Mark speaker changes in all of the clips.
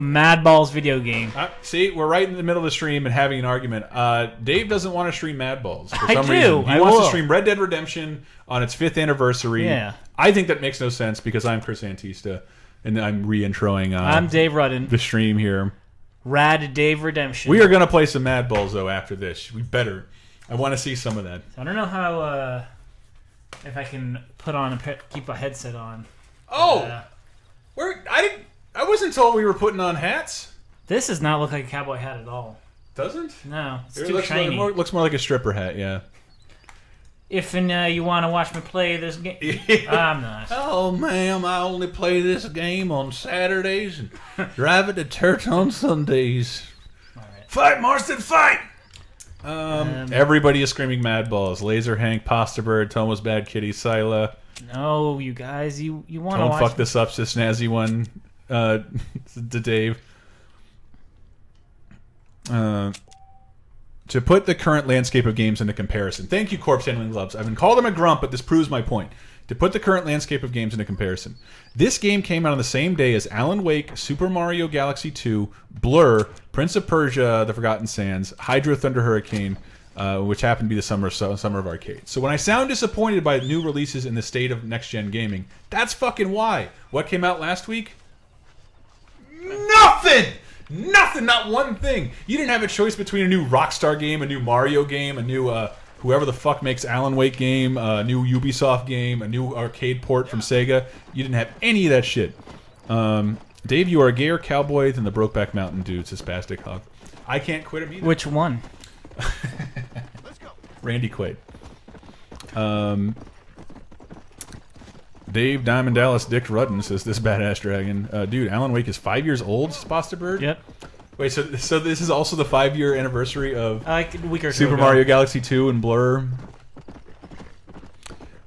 Speaker 1: Mad Balls video game.
Speaker 2: See, we're right in the middle of the stream and having an argument. Dave doesn't want to stream Mad Balls for some
Speaker 1: do.
Speaker 2: reason. He
Speaker 1: I
Speaker 2: wants
Speaker 1: will.
Speaker 2: to stream Red Dead Redemption on its 5th anniversary.
Speaker 1: Yeah.
Speaker 2: I think that makes no sense because I'm Chris Antista, and I'm re-introing
Speaker 1: I'm Dave Rudden.
Speaker 2: the stream here.
Speaker 1: Rad Dave Redemption.
Speaker 2: We are going to play some Mad Balls, though, after this. We better. I want to see some of that.
Speaker 1: I don't know how, if I can put on keep a headset on.
Speaker 2: Oh! I wasn't told we were putting on hats.
Speaker 1: This does not look like a cowboy hat at all.
Speaker 2: Doesn't?
Speaker 1: No, it's
Speaker 2: It
Speaker 1: too shiny.
Speaker 2: looks more like a stripper hat, yeah.
Speaker 1: If you want to watch me play this game, I'm not.
Speaker 2: Oh, ma'am, I only play this game on Saturdays and drive it to church on Sundays.
Speaker 1: All right.
Speaker 2: Fight, Marston, fight! Everybody is screaming Mad Balls. Laser Hank, Pasta Bird, Tomo's Bad Kitty, Sila.
Speaker 1: No, you guys, you want to
Speaker 2: Don't
Speaker 1: watch...
Speaker 2: fuck this up, sis snazzy one. To Dave. To put the current landscape of games into comparison. Thank you, Corpse Handling Gloves. I've been called him a grump, but this proves my point. To put the current landscape of games into comparison. This game came out on the same day as Alan Wake, Super Mario Galaxy 2, Blur, Prince of Persia, The Forgotten Sands, Hydro Thunder Hurricane, which happened to be the summer of arcade. So when I sound disappointed by new releases in the state of next-gen gaming, that's fucking why. What came out last week? Nothing! Nothing, not one thing. You didn't have a choice between a new Rockstar game, a new Mario game, a new whoever the fuck makes Alan Wake game, a new Ubisoft game, a new arcade port from Sega. You didn't have any of that shit. Dave, you are a gayer cowboy than the Brokeback Mountain dudes, a spastic hog. I can't quit him either.
Speaker 1: Which one?
Speaker 2: Randy Quaid. Dave Diamond Dallas Dick Rudden says this badass dragon. Dude, Alan Wake is 5 years old, Pasta Bird?
Speaker 1: Yep.
Speaker 2: Wait, so this is also the 5-year anniversary of
Speaker 1: Like a week or two
Speaker 2: Super
Speaker 1: ago.
Speaker 2: Mario Galaxy 2 and Blur.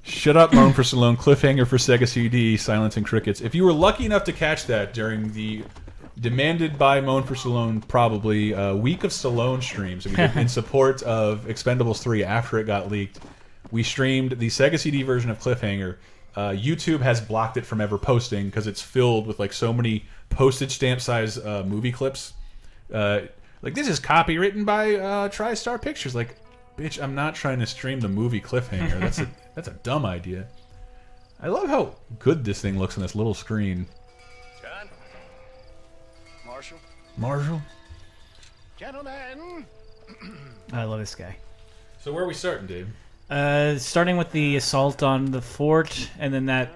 Speaker 2: Shut up, Moan for Stallone. Cliffhanger for Sega CD, Silence and Crickets. If you were lucky enough to catch that during the demanded by Moan for Stallone, probably week of Stallone streams in support of Expendables 3 after it got leaked, we streamed the Sega CD version of Cliffhanger. YouTube has blocked it from ever posting because it's filled with like so many postage stamp size movie clips. Like, this is copywritten by TriStar Pictures. Like, bitch, I'm not trying to stream the movie Cliffhanger. That's a dumb idea. I love how good this thing looks on this little screen.
Speaker 3: John? Marshall?
Speaker 2: Marshall?
Speaker 3: Gentlemen!
Speaker 1: I love this guy.
Speaker 2: So where are we starting, Dave?
Speaker 1: Starting with the assault on the fort, and then that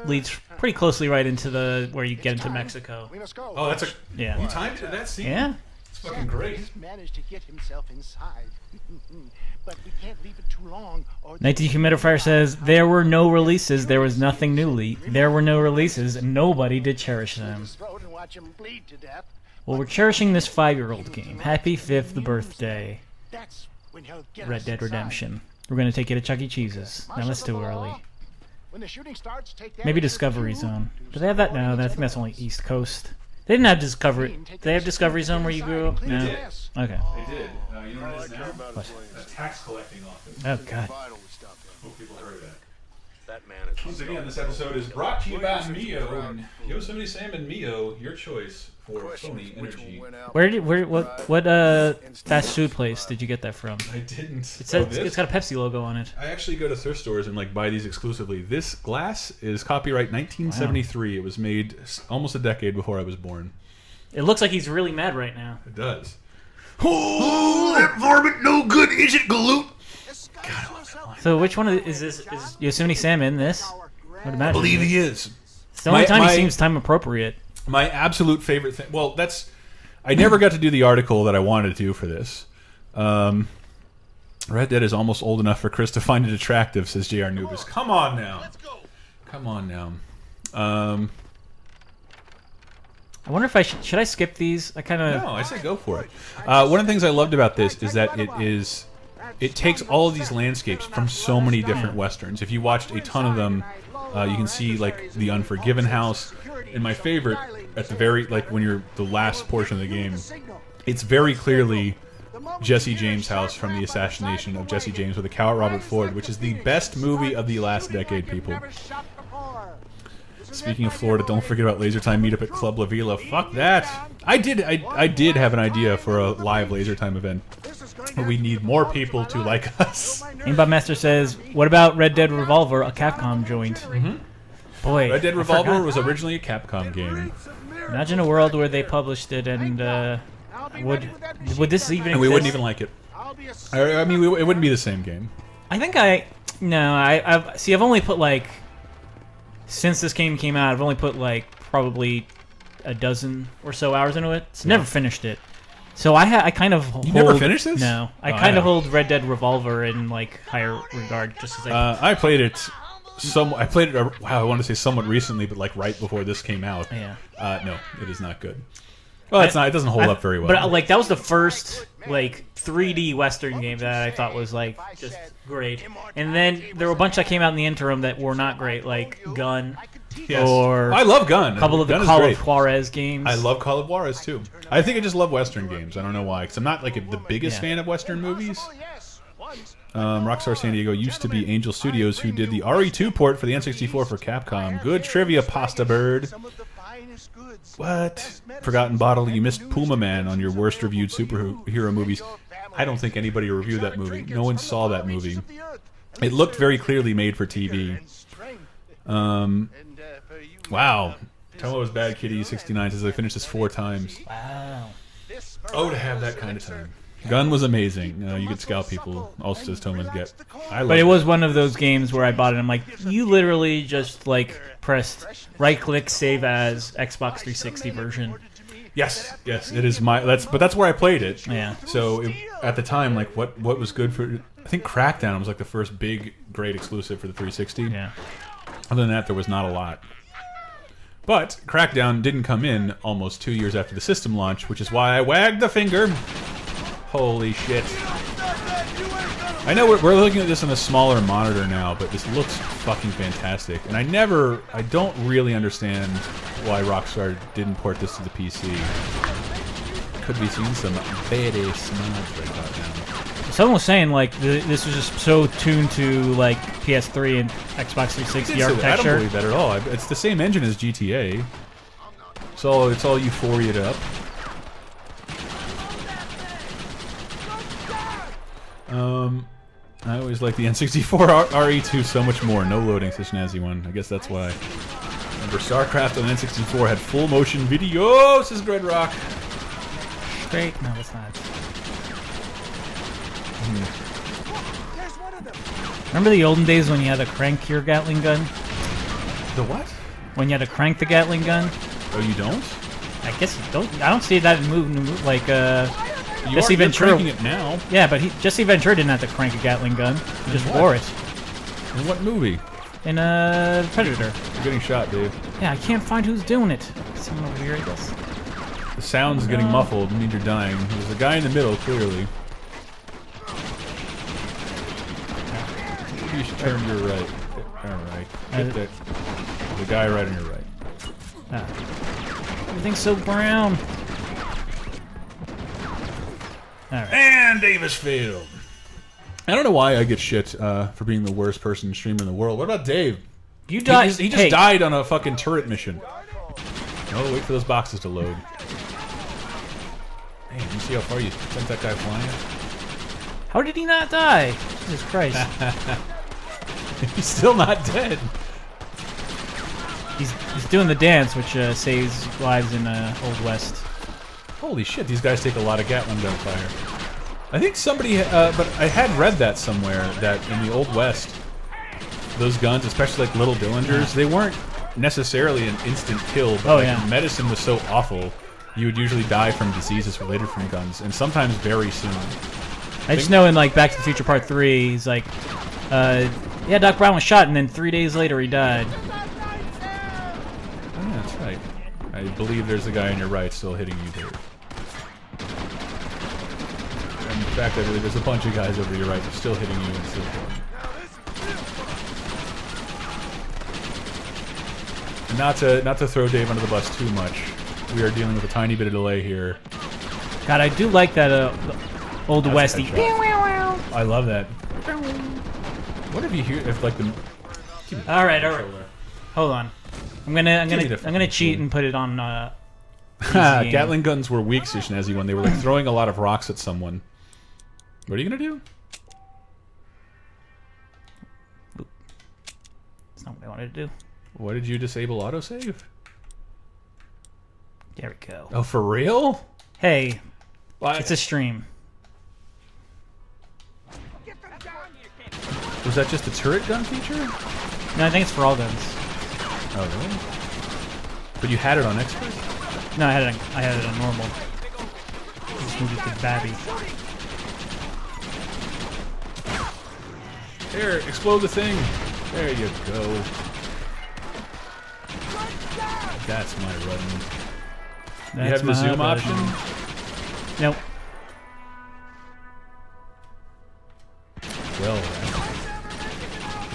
Speaker 1: leads pretty closely right into where you get into Mexico.
Speaker 3: We must go.
Speaker 2: Oh, that's a...
Speaker 1: Yeah.
Speaker 2: You timed it to that scene?
Speaker 1: Yeah.
Speaker 2: It's fucking great.
Speaker 3: He's managed to get himself inside. But we can't leave it too long.
Speaker 1: Night Dehumidifier says, there were no releases, there was nothing newly. There were no releases, and nobody did cherish them. Well, we're cherishing this 5-year-old game. Happy 5th birthday. Red Dead Redemption. We're going to take you to Chuck E. Cheese's. Now, that's too early. Maybe Discovery Zone. Do they have that? No, I think that's only East Coast. They didn't have Discovery. Do they have Discovery Zone where you grew up? No. Okay.
Speaker 2: They did. You know what it is now?
Speaker 1: What?
Speaker 2: A tax collecting office.
Speaker 1: Oh, God.
Speaker 2: Hope people heard of that.
Speaker 3: That man is
Speaker 2: Once again, this episode is brought to you by Mio and Yosemite Sam and Mio, your choice for Sony Energy.
Speaker 1: What fast food place did you get that from?
Speaker 2: I didn't.
Speaker 1: It says it's got a Pepsi logo on it.
Speaker 2: I actually go to thrift stores and like buy these exclusively. This glass is copyright 1973. Wow. It was made almost a decade before I was born.
Speaker 1: It looks like he's really mad right now.
Speaker 2: It does. Oh, that varmint no good, is it, Galoot? God, I love that line.
Speaker 1: So which one is this? Is Yosemite Sam in this? I would imagine.
Speaker 2: I believe he is.
Speaker 1: It's the only time he seems time appropriate.
Speaker 2: My absolute favorite thing. Well, that's. I never got to do the article that I wanted to do for this. Red Dead is almost old enough for Chris to find it attractive, says JR Nubis. Come on now. Come on now.
Speaker 1: I wonder if I should I skip these? I kind of.
Speaker 2: No, I say go for it. One of the things I loved about this is that it takes all of these landscapes from so many different westerns. If you watched a ton of them, you can see like the Unforgiven house. And my favorite, at the very when you're the last portion of the game, it's very clearly Jesse James' house from the assassination of Jesse James with a cow at Robert Ford, which is the best movie of the last decade, people. Speaking of Florida, don't forget about Laser Time meetup at Club La Vila. Fuck that. I did have an idea for a live Laser Time event. But we need more people to like us.
Speaker 1: Aimbot Master says, "What about Red Dead Revolver, a Capcom joint?" Boy,
Speaker 2: Red Dead
Speaker 1: I
Speaker 2: Revolver
Speaker 1: forgot.
Speaker 2: was originally a Capcom game.
Speaker 1: Imagine a world where they published it and would this even?
Speaker 2: And we
Speaker 1: exist?
Speaker 2: wouldn't even like it. I mean, it wouldn't be the same game.
Speaker 1: I think I've only put like, since this game came out, I've only put like probably a dozen or so hours into it. So never finished it. So I kind of hold,
Speaker 2: never finished this?
Speaker 1: No, I
Speaker 2: Oh,
Speaker 1: kind
Speaker 2: yeah.
Speaker 1: of hold Red Dead Revolver in like higher regard, just as
Speaker 2: I played it. I played it. Wow, I want to say somewhat recently, but like right before this came out.
Speaker 1: Yeah.
Speaker 2: No, it is not good. Well, it's not. It doesn't hold up very well.
Speaker 1: But like that was the first like 3D Western game that I thought was like just great. And then there were a bunch that came out in the interim that were not great, like Gun.
Speaker 2: Yes.
Speaker 1: Or
Speaker 2: I love Gun.
Speaker 1: a couple of the
Speaker 2: Gun is
Speaker 1: Call
Speaker 2: great.
Speaker 1: of Juarez games.
Speaker 2: I love Call of Juarez too. I think I just love Western games. I don't know why, because I'm not like the biggest fan of Western movies. Rockstar San Diego used to be Angel Studios, who did the RE2 port for the N64 for Capcom. Good trivia, Pasta Bird. What? Forgotten Bottle, you missed Puma Man on your worst reviewed superhero movies. I don't think anybody reviewed that movie. No one saw that movie. It looked very clearly made for TV. Wow. Tell was Bad Kitty 69 says I finished this 4 times.
Speaker 1: Wow.
Speaker 2: Oh, to have that kind of time. Gun was amazing. You could scout people. Also says Thomas Get.
Speaker 1: But it was one of those games where I bought it. I'm like, you literally just like pressed right click save as Xbox 360 version.
Speaker 2: Yes, it is my. That's where I played it.
Speaker 1: Yeah.
Speaker 2: So at the time, like what was good for? I think Crackdown was like the first big great exclusive for the 360.
Speaker 1: Yeah.
Speaker 2: Other than that, there was not a lot. But Crackdown didn't come in almost 2 years after the system launch, which is why I wagged the finger. Holy shit. I know we're looking at this on a smaller monitor now, but this looks fucking fantastic. And I don't really understand why Rockstar didn't port this to the PC. Could be seeing some badass mods right about now.
Speaker 1: Someone was saying like this was just so tuned to like PS3 and Xbox 360
Speaker 2: I
Speaker 1: architecture.
Speaker 2: don't believe that at all. It's the same engine as GTA. So it's all euphoria'd up. I always like the N64 RE2 so much more. No loading, such an snazzy one. I guess that's why. Remember, StarCraft on the N64 had full motion video, says Dread Rock.
Speaker 1: Great. No, it's not. Remember the olden days when you had to crank your Gatling gun?
Speaker 2: The what?
Speaker 1: When you had to crank the Gatling gun?
Speaker 2: Oh, you don't?
Speaker 1: I guess you don't. I don't see that in move like Jesse
Speaker 2: You're
Speaker 1: Ventura.
Speaker 2: cranking it now.
Speaker 1: Yeah, but Jesse Ventura didn't have to crank a Gatling gun. He just wore it.
Speaker 2: In what movie?
Speaker 1: In Predator.
Speaker 2: You're getting shot, Dave.
Speaker 1: Yeah, I can't find who's doing it. Someone over here, I guess.
Speaker 2: The sound's getting muffled. Means you're dying. There's a guy in the middle, clearly. Maybe you should turn to your right. Alright. Hit that. The guy right on your right.
Speaker 1: Everything's so brown. Alright.
Speaker 2: And Davis failed. I don't know why I get shit for being the worst person streamer in the world. What about Dave?
Speaker 1: You died.
Speaker 2: He just died on a fucking turret mission. Oh, wait for those boxes to load. Man, you see how far you sent that guy flying?
Speaker 1: How did he not die? Jesus Christ.
Speaker 2: He's still not dead.
Speaker 1: He's doing the dance, which saves lives in Old West.
Speaker 2: Holy shit, these guys take a lot of Gatling gun fire. I think somebody, but I had read that somewhere, that in the Old West, those guns, especially like Little Dillingers, they weren't necessarily an instant kill, but medicine was so awful, you would usually die from diseases related from guns, and sometimes very soon.
Speaker 1: I just know in like Back to the Future Part 3, he's like, yeah, Doc Brown was shot, and then 3 days later he died.
Speaker 2: Oh, yeah, that's right. I believe there's a guy on your right still hitting you, Dave. In fact, I believe there's a bunch of guys over your right that are still hitting you and still killing you. And not to throw Dave under the bus too much, we are dealing with a tiny bit of delay here.
Speaker 1: God, I do like that Old Westy.
Speaker 2: I love that. What if you hear if like the?
Speaker 1: All right. Hold on. I'm gonna cheat and put it on. Easy
Speaker 2: Gatling guns were weak, Snazzy, when they were like throwing a lot of rocks at someone. What are you gonna do?
Speaker 1: That's not what I wanted to do.
Speaker 2: Why did you disable autosave?
Speaker 1: There we go.
Speaker 2: Oh, for real?
Speaker 1: Hey,
Speaker 2: Why?
Speaker 1: it's a stream.
Speaker 2: Was that just a turret gun feature?
Speaker 1: No, I think it's for all guns.
Speaker 2: Oh, really? But you had it on expert?
Speaker 1: No, I had it on normal. Just moved it to Babby.
Speaker 2: Here, explode the thing. There you go. That's my run. You have the zoom option?
Speaker 1: Nope.
Speaker 2: Well,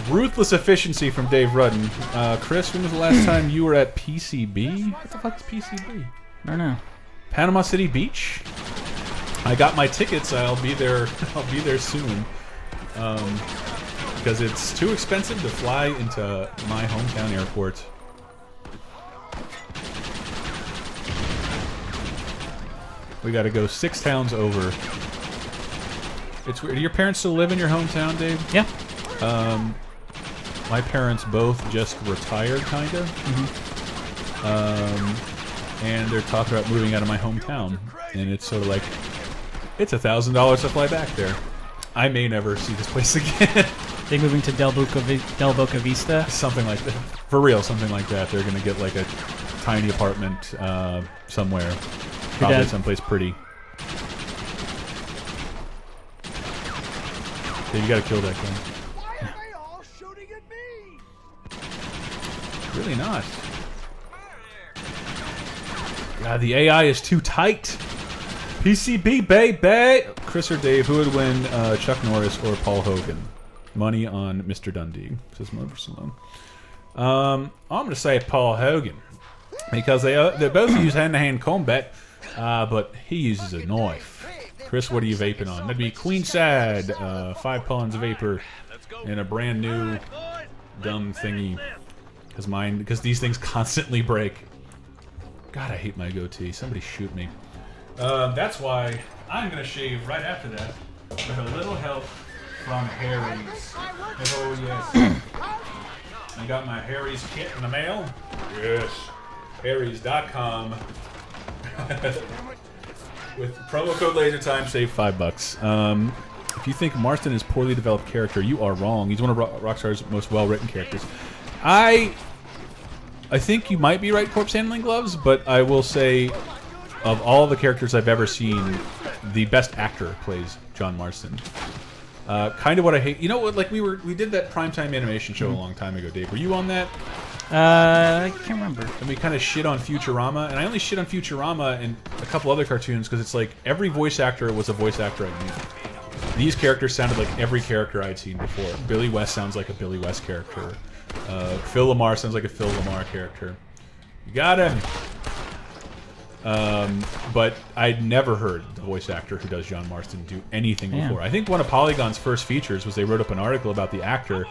Speaker 2: ruthless efficiency from Dave Rudden. Chris, when was the last time you were at PCB? What the fuck is PCB?
Speaker 1: I don't know.
Speaker 2: Panama City Beach. I got my tickets. I'll be there. I'll be there soon. Because it's too expensive to fly into my hometown airport. We got to go 6 towns over. It's weird. Do your parents still live in your hometown, Dave?
Speaker 1: Yeah.
Speaker 2: My parents both just retired, kind of. And they're talking about moving out of my hometown. And it's sort of like, it's $1,000 to fly back there. I may never see this place again.
Speaker 1: They moving to Del Boca Vista?
Speaker 2: Something like that. For real, something like that. They're going to get like a tiny apartment somewhere. Probably someplace pretty. Yeah, you gotta kill that guy.
Speaker 3: Why are they all shooting at me?
Speaker 2: Really not. God, the AI is too tight. PCB, baby! Chris or Dave, who would win, Chuck Norris or Paul Hogan? Money on Mr. Dundee, says Mo Salone. I'm gonna say Paul Hogan. Because they both use hand-to-hand combat, but he uses a knife. Chris, what are you vaping on? That'd be Queen Sad, 5 pounds of vapor, and a brand new dumb thingy. Because these things constantly break. God, I hate my goatee. Somebody shoot me. That's why I'm gonna shave right after that with a little help from Harry's. Oh yes, I got my Harry's kit in the mail. Yes, Harry's.com. With promo code LaserTime, save $5. If you think Marston is a poorly developed character, you are wrong. He's one of Rockstar's most well-written characters. I think you might be right, Corpse Handling Gloves, but I will say, of all the characters I've ever seen, the best actor plays John Marston. Kind of what I hate. You know what? Like we did that primetime animation show a long time ago, Dave. Were you on that?
Speaker 1: I can't remember.
Speaker 2: And we kind of shit on Futurama, and I only shit on Futurama and a couple other cartoons because it's like every voice actor was a voice actor I knew. These characters sounded like every character I'd seen before. Billy West sounds like a Billy West character. Phil Lamar sounds like a Phil Lamar character. You got him. But I'd never heard the voice actor who does John Marston do anything before. I think one of Polygon's first features was they wrote up an article about the actor,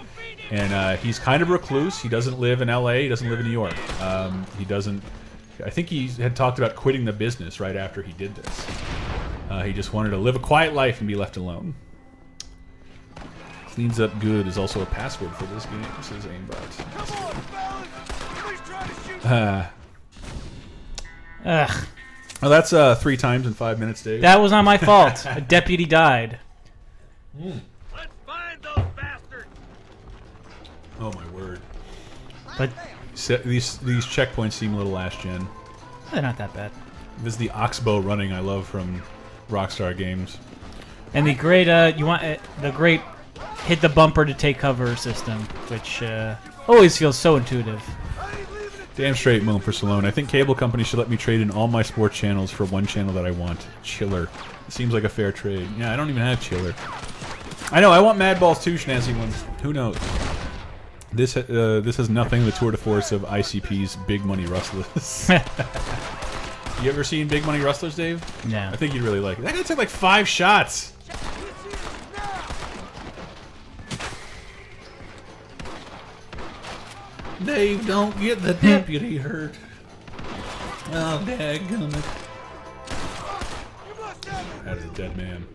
Speaker 2: and he's kind of recluse. He doesn't live in L.A. He doesn't live in New York. He doesn't. I think he had talked about quitting the business right after he did this. He just wanted to live a quiet life and be left alone. Cleans up good is also a password for this game, says Aimbot.
Speaker 1: Ugh.
Speaker 2: Well, that's 3 times in 5 minutes, Dave.
Speaker 1: That was not my fault. A deputy died.
Speaker 4: Let's find those bastards.
Speaker 2: Oh my word!
Speaker 1: But
Speaker 2: These checkpoints seem a little last gen.
Speaker 1: they're not that bad.
Speaker 2: This is the oxbow running I love from Rockstar games.
Speaker 1: And the great the great hit the bumper to take cover system, which always feels so intuitive.
Speaker 2: Damn straight, Moan for Salone. I think cable companies should let me trade in all my sports channels for one channel that I want. Chiller. Seems like a fair trade. Yeah, I don't even have Chiller. I know, I want Mad Balls too, Schnazzy ones. Who knows? This has nothing the tour de force of ICP's Big Money Rustlers. You ever seen Big Money Rustlers, Dave?
Speaker 1: No.
Speaker 2: I think you'd really like it. That guy took like 5 shots. Dave, don't get the deputy hurt. Oh, dadgummit. That is a dead man.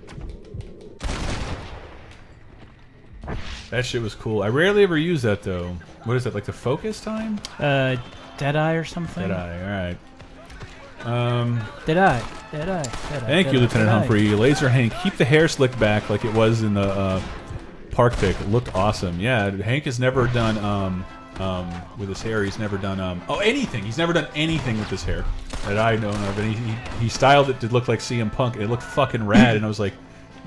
Speaker 2: That shit was cool. I rarely ever use that, though. What is that, like the focus time?
Speaker 1: Deadeye or something?
Speaker 2: Deadeye, alright.
Speaker 1: Deadeye.
Speaker 2: Thank you, Lieutenant Humphrey. Laser Hank, keep the hair slicked back like it was in the park pic. It looked awesome. Yeah, Hank has never done, with his hair, he's never done, anything. He's never done anything with his hair that I know of. And he styled it to look like CM Punk. And it looked fucking rad. And I was like,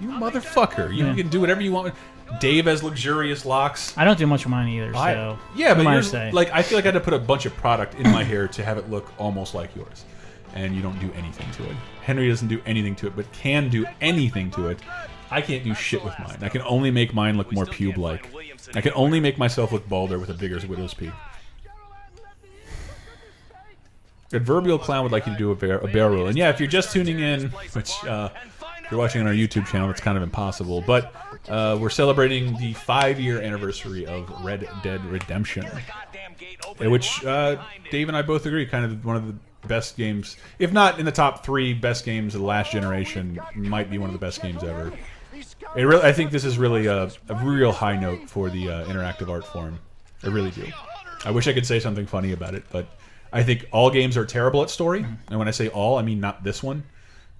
Speaker 2: you motherfucker. You can do whatever you want. Dave has luxurious locks.
Speaker 1: I don't do much with mine either, so...
Speaker 2: Yeah, but yours, like, I feel like I had to put a bunch of product in my hair to have it look almost like yours. And you don't do anything to it. Henry doesn't do anything to it, but can do anything to it. I can't do shit with mine. I can only make mine look more pube-like. I can only make myself look balder with a bigger widow's peak. Adverbial Clown would like you to do a barrel roll. And yeah, if you're just tuning in, which if you're watching on our YouTube channel, it's kind of impossible. But we're celebrating the 5-year anniversary of Red Dead Redemption. Which Dave and I both agree, kind of one of the best games, if not in the top 3 best games of the last generation, might be one of the best games ever. I think this is really a real high note for the interactive art form. I really do. I wish I could say something funny about it, but I think all games are terrible at story. And when I say all, I mean not this one.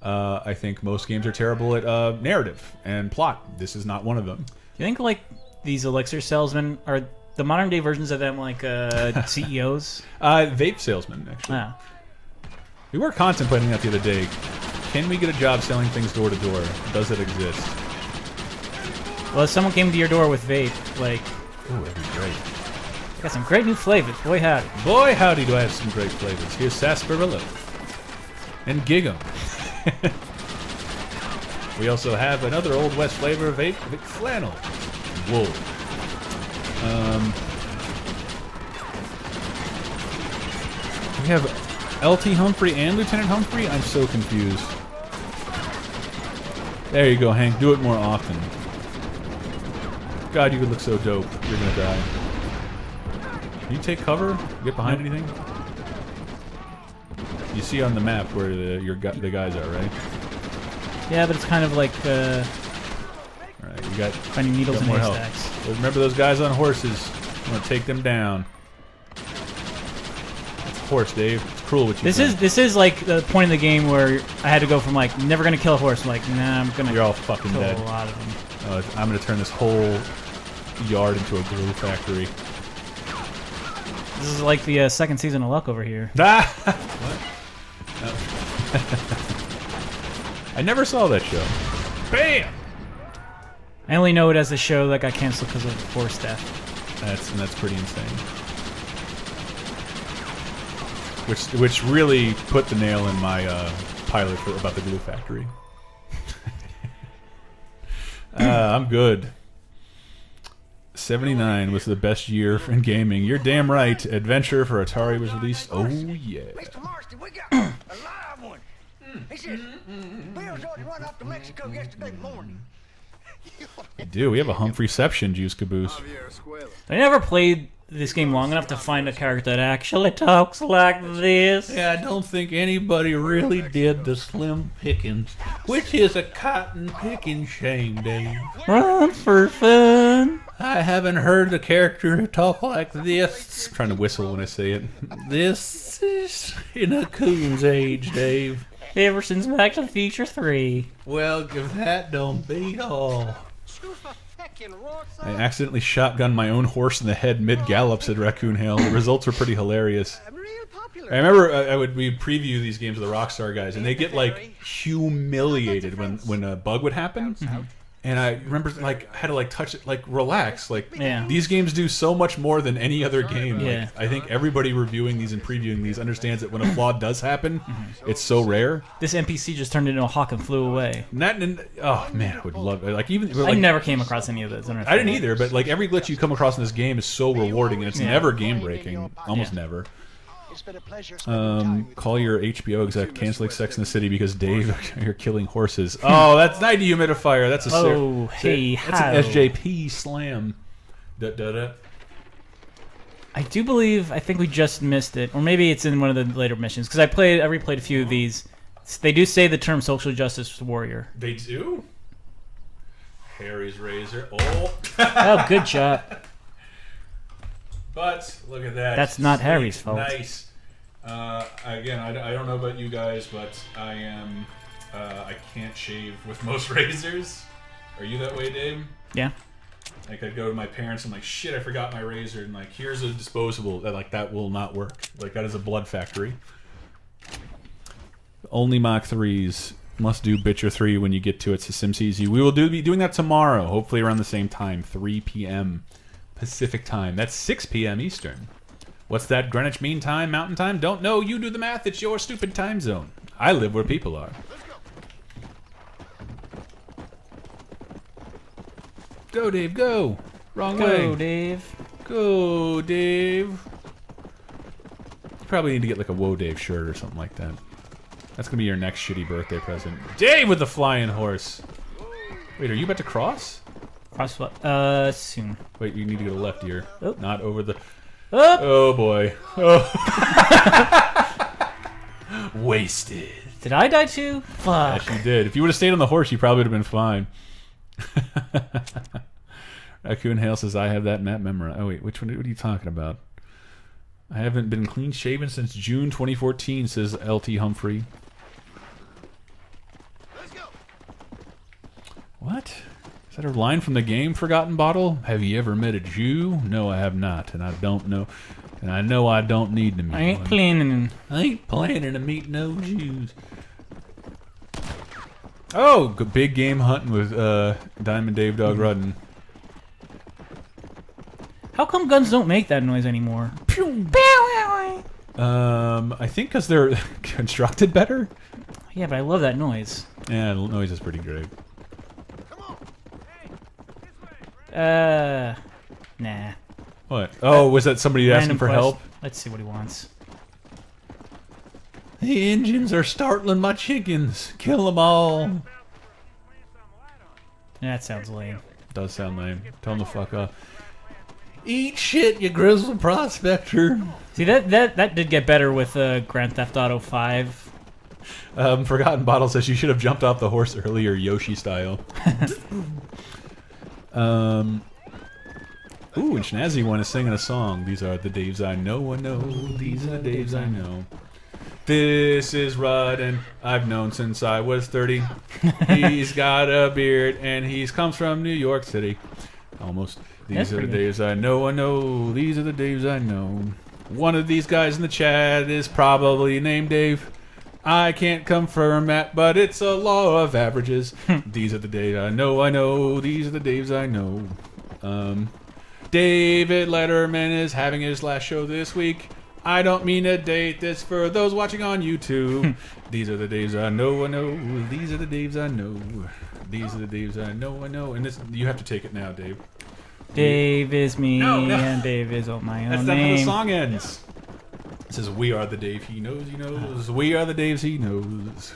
Speaker 2: I think most games are terrible at narrative and plot. This is not one of them.
Speaker 1: Do you think like these Elixir salesmen are the modern day versions of them like CEOs?
Speaker 2: Vape salesmen, actually.
Speaker 1: Yeah.
Speaker 2: We were contemplating that the other day. Can we get a job selling things door to door? Does it exist?
Speaker 1: Well, if someone came to your door with vape, like...
Speaker 2: Ooh, that'd be great.
Speaker 1: Got some great new flavors. Boy, howdy.
Speaker 2: Boy, howdy do I have some great flavors. Here's sarsaparilla. And Gig'em. We also have another Old West flavor of vape, Vic Flannel. Wool. We have LT Humphrey and Lieutenant Humphrey? I'm so confused. There you go, Hank. Do it more often. God, you would look so dope. You're gonna die. Can you take cover? Get behind anything? You see on the map where the guys are, right?
Speaker 1: Yeah, but it's kind of like
Speaker 2: Alright, you got
Speaker 1: finding needles in haystacks.
Speaker 2: Well, remember those guys on horses. I'm gonna take them down. It's a horse, Dave. It's cruel what you do.
Speaker 1: This is like the point in the game where I had to go from like never gonna kill a horse, like nah, I'm gonna.
Speaker 2: You're all fucking
Speaker 1: kill
Speaker 2: dead.
Speaker 1: A lot of them.
Speaker 2: I'm gonna turn this whole yard into a glue factory.
Speaker 1: This is like the second season of Luck over here.
Speaker 2: Ah! What? No. I never saw that show. Bam!
Speaker 1: I only know it as a show that got canceled because of horse death.
Speaker 2: That's pretty insane. Which really put the nail in my pilot about the glue factory. I'm good. 79 was the best year in gaming. You're damn right. Adventure for Atari was released. Oh yeah.
Speaker 3: Mr. Marston, we got a live one. He says, Bill's already run off to Mexico yesterday morning.
Speaker 2: We do. We have a Humphreyception, Juice Caboose.
Speaker 1: I never played this game long enough to find a character that actually talks like this.
Speaker 2: Yeah, I don't think anybody really did the Slim Pickens, which is a cotton picking shame, Dave.
Speaker 1: Run for fun.
Speaker 2: I haven't heard a character talk like this. I'm trying to whistle when I say it. This is in a coon's age, Dave.
Speaker 1: Ever since Back to the Future 3.
Speaker 2: Well, if that don't beat all. I accidentally shotgunned my own horse in the head mid-gallop, said Raccoon Hale. The results were pretty hilarious. I remember we'd preview these games with the Rockstar guys, and they get like humiliated when a bug would happen. Mm-hmm. And I remember like I had to like touch it, like relax. Like these games do so much more than any other game.
Speaker 1: Yeah.
Speaker 2: Like, I think everybody reviewing these and previewing these understands that when a flaw does happen, it's so rare.
Speaker 1: This NPC just turned into a hawk and flew away.
Speaker 2: Oh man, I would love it. Like even
Speaker 1: I never came across any of those.
Speaker 2: I didn't either, but like every glitch you come across in this game is so rewarding, and it's never game breaking. Almost never. Call your HBO exec canceling Sex in the City because Dave, you're killing horses. Oh, that's not a dehumidifier. That's a
Speaker 1: hey,
Speaker 2: that's an SJP slam. Da, da, da.
Speaker 1: I do believe. I think we just missed it, or maybe it's in one of the later missions. Because I replayed a few of these. They do say the term social justice warrior.
Speaker 2: They do. Harry's razor. Oh.
Speaker 1: Oh, good job.
Speaker 2: But look at that.
Speaker 1: That's not
Speaker 2: Sweet,
Speaker 1: Harry's fault.
Speaker 2: Nice. Again, I don't know about you guys, but I am. I can't shave with most razors. Are you that way, Dave?
Speaker 1: Yeah.
Speaker 2: Like I'd go to my parents and like, shit, I forgot my razor, and like, here's a disposable. That will not work. Like that is a blood factory. Only Mach 3s must do Bitcher 3 when you get to it. So Sims Easy. We will be doing that tomorrow, hopefully around the same time, 3 p.m. Pacific time. That's 6 p.m. Eastern. What's that Greenwich Mean Time, Mountain Time? Don't know. You do the math. It's your stupid time zone. I live where people are. Go, Dave, go. Wrong way.
Speaker 1: Go, Dave.
Speaker 2: Go, Dave. You probably need to get like a Whoa Dave shirt or something like that. That's going to be your next shitty birthday present. Dave with the flying horse. Wait, are you about to cross?
Speaker 1: Cross what? Soon.
Speaker 2: Wait, you need to go left here.
Speaker 1: Oh.
Speaker 2: Not over the...
Speaker 1: Oh!
Speaker 2: Oh, boy. Oh. Wasted.
Speaker 1: Did I die too? Fuck.
Speaker 2: Yes, you did. If you would have stayed on the horse, you probably would have been fine. Raccoon Hale says, I have that map memorized. Oh, wait, which one? What are you talking about? I haven't been clean shaven since June 2014, says LT Humphrey.
Speaker 3: Let's go.
Speaker 2: What? Is that a line from the game Forgotten Bottle? Have you ever met a Jew? No, I have not, and I don't know. And I know I don't need to meet
Speaker 1: I ain't
Speaker 2: one.
Speaker 1: planning.
Speaker 2: I ain't planning to meet no Jews. Oh, big game hunting with Diamond Dave Dog Rudden.
Speaker 1: How come guns don't make that noise anymore?
Speaker 2: I think because they're constructed better.
Speaker 1: Yeah, but I love that noise.
Speaker 2: Yeah, the noise is pretty great.
Speaker 1: Nah.
Speaker 2: What? Oh, was that somebody asking
Speaker 1: Random
Speaker 2: for
Speaker 1: quest.
Speaker 2: help?
Speaker 1: Let's see what he wants.
Speaker 2: The engines are startling my chickens. Kill them all.
Speaker 1: That sounds lame.
Speaker 2: Does sound lame. Tell them to fuck up. Eat shit, you grizzled prospector.
Speaker 1: See, that did get better with Grand Theft Auto 5.
Speaker 2: Forgotten Bottle says you should have jumped off the horse earlier, Yoshi style. Ooh, and Schnazzy one is singing a song. These are the Daves I know, these are the Daves I know. This is Rudden, I've known since I was 30. He's got a beard, and he comes from New York City. Almost. These are the Daves I know, these are the Daves I know. One of these guys in the chat is probably named Dave. I can't confirm that, but it's a law of averages. These are the Daves I know, these are the Daves I know. David Letterman is having his last show this week. I don't mean to date this for those watching on YouTube. These are the Daves I know, these are the Daves I know. These are the Daves I know. And this, you have to take it now, Dave.
Speaker 1: Dave is me,
Speaker 2: No.
Speaker 1: and Dave is all my own
Speaker 2: That's not
Speaker 1: name.
Speaker 2: how the song ends. It says, we are the Dave he knows, he knows. We are the Daves he knows.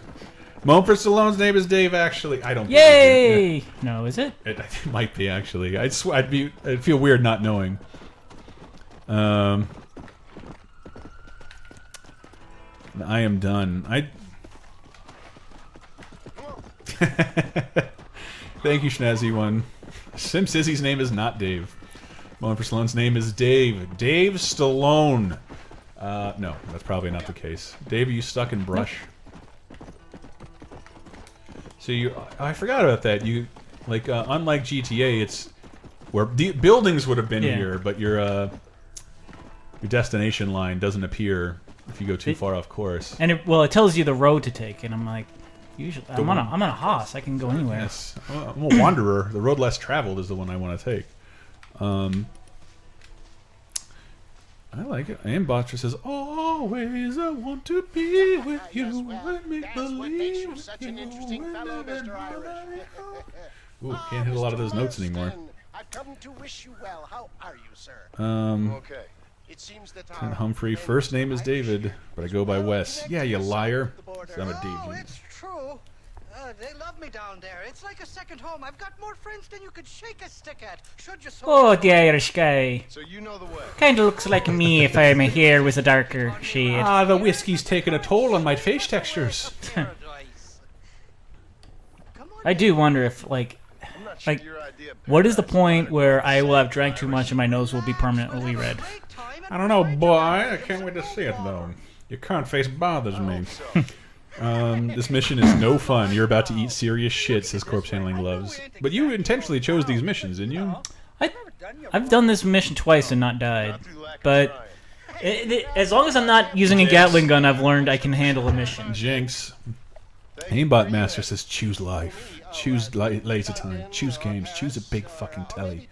Speaker 2: Mumford Stallone's name is Dave, actually. I don't believe
Speaker 1: Yay!
Speaker 2: it.
Speaker 1: No, is it?
Speaker 2: It might be, actually. I'd feel weird not knowing. I am done. Thank you, Schnazzy one. Sim Sissy's name is not Dave. Mumford Stallone's name is Dave. Dave Stallone. No, that's probably not the case. Dave, are you stuck in brush? So I forgot about that. You, like, unlike GTA, it's where buildings would have been here, but your destination line doesn't appear if you go too far off course.
Speaker 1: And it tells you the road to take, and I'm like, usually I'm on a hoss. I can go anywhere.
Speaker 2: Yes, I'm a wanderer. The road less traveled is the one I want to take. I like it. And Botcher says, always I want to be with you and make believe with
Speaker 5: such
Speaker 2: you.
Speaker 5: an interesting fellow, Mr. Irish.
Speaker 2: Ooh, can't hit a lot of those notes anymore.
Speaker 5: I've come to wish you well. How are you, sir?
Speaker 3: Okay.
Speaker 5: It seems that
Speaker 2: Ted Humphrey, first name is David, but I go by Wes. Yeah, you liar. I'm a
Speaker 3: Oh,
Speaker 2: Dave.
Speaker 3: it's true. They love me down there. It's like a second home. I've got more friends than you could shake a stick at. Should you so?
Speaker 1: Oh, the Irish guy.
Speaker 5: So you know the way.
Speaker 1: Kind of looks like me if my hair was a darker shade.
Speaker 2: Ah, the whiskey's taking a toll on my face textures.
Speaker 3: Paradise. Come on.
Speaker 1: I do wonder if, like,
Speaker 5: I'm not sure
Speaker 1: Like,
Speaker 5: your idea of
Speaker 1: what is the
Speaker 5: paradise
Speaker 1: point
Speaker 5: is
Speaker 1: where I will have drank too much and my nose will be permanently red?
Speaker 2: I don't know, boy. I can't wait to see it, though. Your current face bothers me. This mission is no fun. You're about to eat serious shit, says Corpse Handling Loves. But you intentionally chose these missions, didn't you?
Speaker 1: I've done this mission twice and not died. But as long as I'm not using a Gatling gun, I've learned I can handle a mission.
Speaker 2: Jinx. Aimbot Master says choose life. Choose laser time. Choose games. Choose a big fucking telly.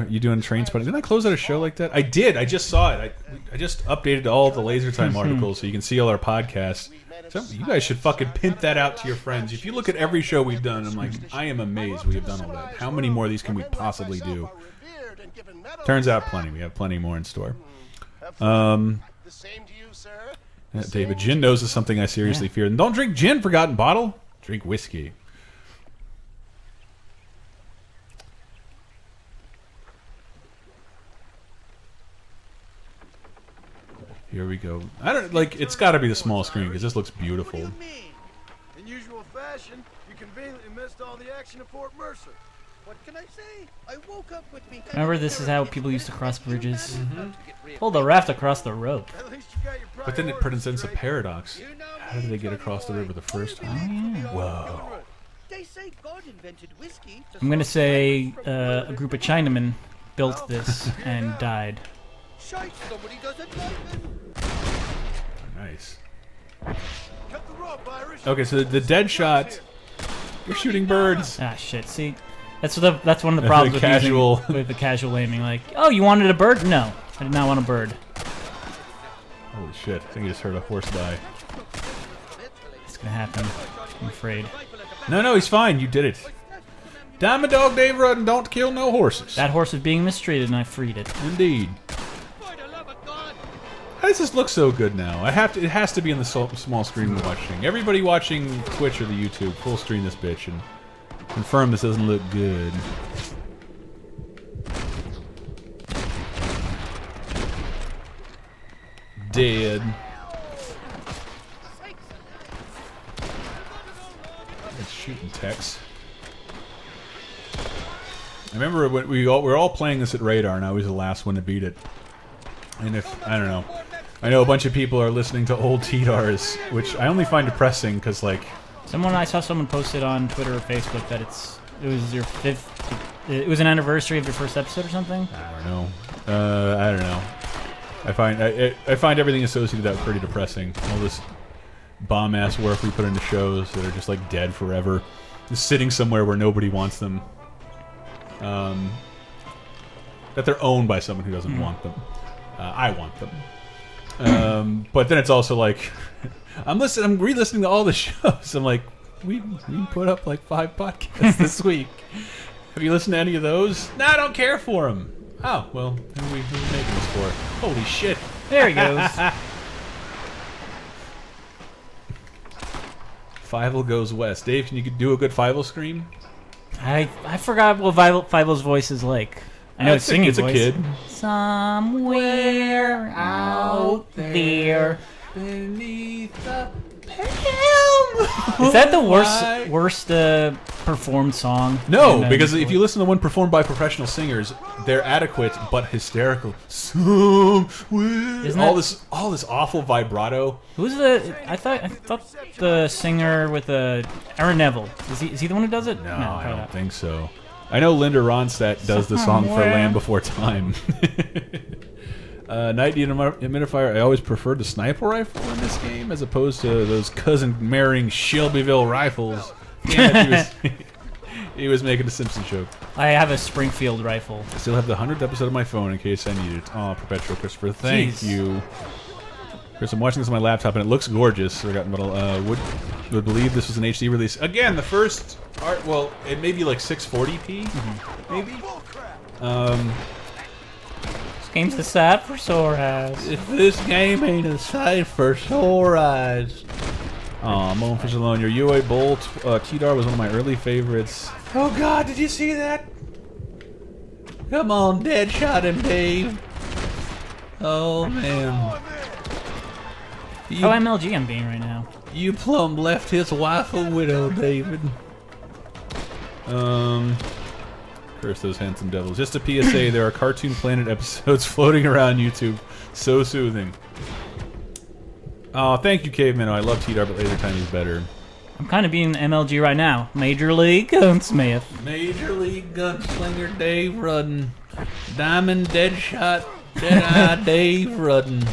Speaker 2: You doing train spotting? Didn't I close out a show like that? I did. I just saw it. I just updated all the laser time articles so you can see all our podcasts. So you guys should fucking pimp that out to your friends. If you look at every show we've done, I'm like, I am amazed we have done all that. How many more of these can we possibly do? Turns out plenty. We have plenty more in store.
Speaker 5: The same to you, sir.
Speaker 2: David, gin nose is something I seriously fear. And don't drink gin, forgotten bottle. Drink whiskey. Here we go. I don't like. It's got to be the small screen because this looks beautiful.
Speaker 3: What do you mean?
Speaker 4: In usual fashion, you conveniently missed all the action at Fort Mercer.
Speaker 3: What can I say? I woke up with me.
Speaker 1: Remember, this is how people used to cross bridges. Pull the raft across the rope.
Speaker 4: At least you got your
Speaker 2: But then it
Speaker 4: priorities
Speaker 2: presents a
Speaker 4: straight.
Speaker 2: paradox. How did they get across the river the first time? Whoa.
Speaker 3: They say God invented whiskey.
Speaker 1: I'm gonna say a group of Chinamen built this and died.
Speaker 3: Shite, somebody doesn't like it.
Speaker 2: Nice.
Speaker 4: Cut the rope, Irish.
Speaker 2: Okay, so the dead shot. You're shooting birds.
Speaker 1: Ah, shit. See, that's one of the problems with
Speaker 2: Casual.
Speaker 1: with the casual aiming. Like, oh, you wanted a bird? No, I did not want a bird.
Speaker 2: Holy shit! I think I just heard a horse die.
Speaker 1: It's gonna happen. I'm afraid.
Speaker 2: No, he's fine. You did it. Damn a dog, Dave Rudden. Don't kill no horses.
Speaker 1: That horse was being mistreated, and I freed it.
Speaker 2: Indeed. How does this look so good now? It has to be in the small screen we're watching. Everybody watching Twitch or the YouTube, full screen this bitch and confirm this doesn't look good. Dead. It's shooting Tex. I remember when we were all playing this at Radar, and I was the last one to beat it. And I don't know. I know a bunch of people are listening to old TDARs, which I only find depressing because, like...
Speaker 1: I saw someone posted on Twitter or Facebook that it was an anniversary of your first episode or something.
Speaker 2: I don't know. I find everything associated with that pretty depressing. All this bomb-ass work we put into shows that are just, like, dead forever. Just sitting somewhere where nobody wants them. That they're owned by someone who doesn't want them. I want them. But then it's also like I'm re-listening to all the shows. I'm like, we put up like 5 podcasts this week. Have you listened to any of those? No, I don't care for them. Oh well, who are we making this for? Holy shit!
Speaker 1: There he goes.
Speaker 2: Fievel goes west. Dave, can you do a good Fievel scream?
Speaker 1: I forgot what Fievel's voice is like. I know it's singing
Speaker 2: it's
Speaker 1: voice.
Speaker 2: a kid.
Speaker 1: Somewhere out there
Speaker 2: beneath the
Speaker 1: Is that the worst performed song?
Speaker 2: No, because if you listen to one performed by professional singers, they're adequate but hysterical.
Speaker 1: Isn't
Speaker 2: all this awful vibrato.
Speaker 1: Who's the? I thought the singer with the Aaron Neville. Is he the one who does it?
Speaker 2: No, I don't think so. I know Linda Ronstadt does the song for Land Before Time. Night Humidifier, I always preferred the sniper rifle in this game as opposed to those cousin-marrying Shelbyville rifles. Damn it, he was making a Simpson joke.
Speaker 1: I have a Springfield rifle.
Speaker 2: I still have the 100th episode of my phone in case I need it. Oh, Perpetual Christopher, thank you. Chris, I'm watching this on my laptop and it looks gorgeous. Would believe this was an HD release. Again, the first art, well, it may be like 640p, maybe?
Speaker 1: This game's the side for sore eyes.
Speaker 2: If this game ain't a sight for sore eyes. Aw, Moan for Stallone. Your UA Bolt T-Dar was one of my early favorites. Oh God, did you see that? Come on, Deadshot him, Dave. Oh man.
Speaker 1: How MLG I'm being right now.
Speaker 2: You plumb left his wife a widow, David. Curse those handsome devils. Just a PSA, there are Cartoon Planet episodes floating around YouTube. So soothing. Oh, thank you, Caveman. Oh, I love T-Dar, but Laser Time is better.
Speaker 1: I'm kind of being MLG right now. Major League Gunsmith.
Speaker 2: Major League Gunslinger Dave Rudden. Diamond Deadshot Deadeye Dave Rudden.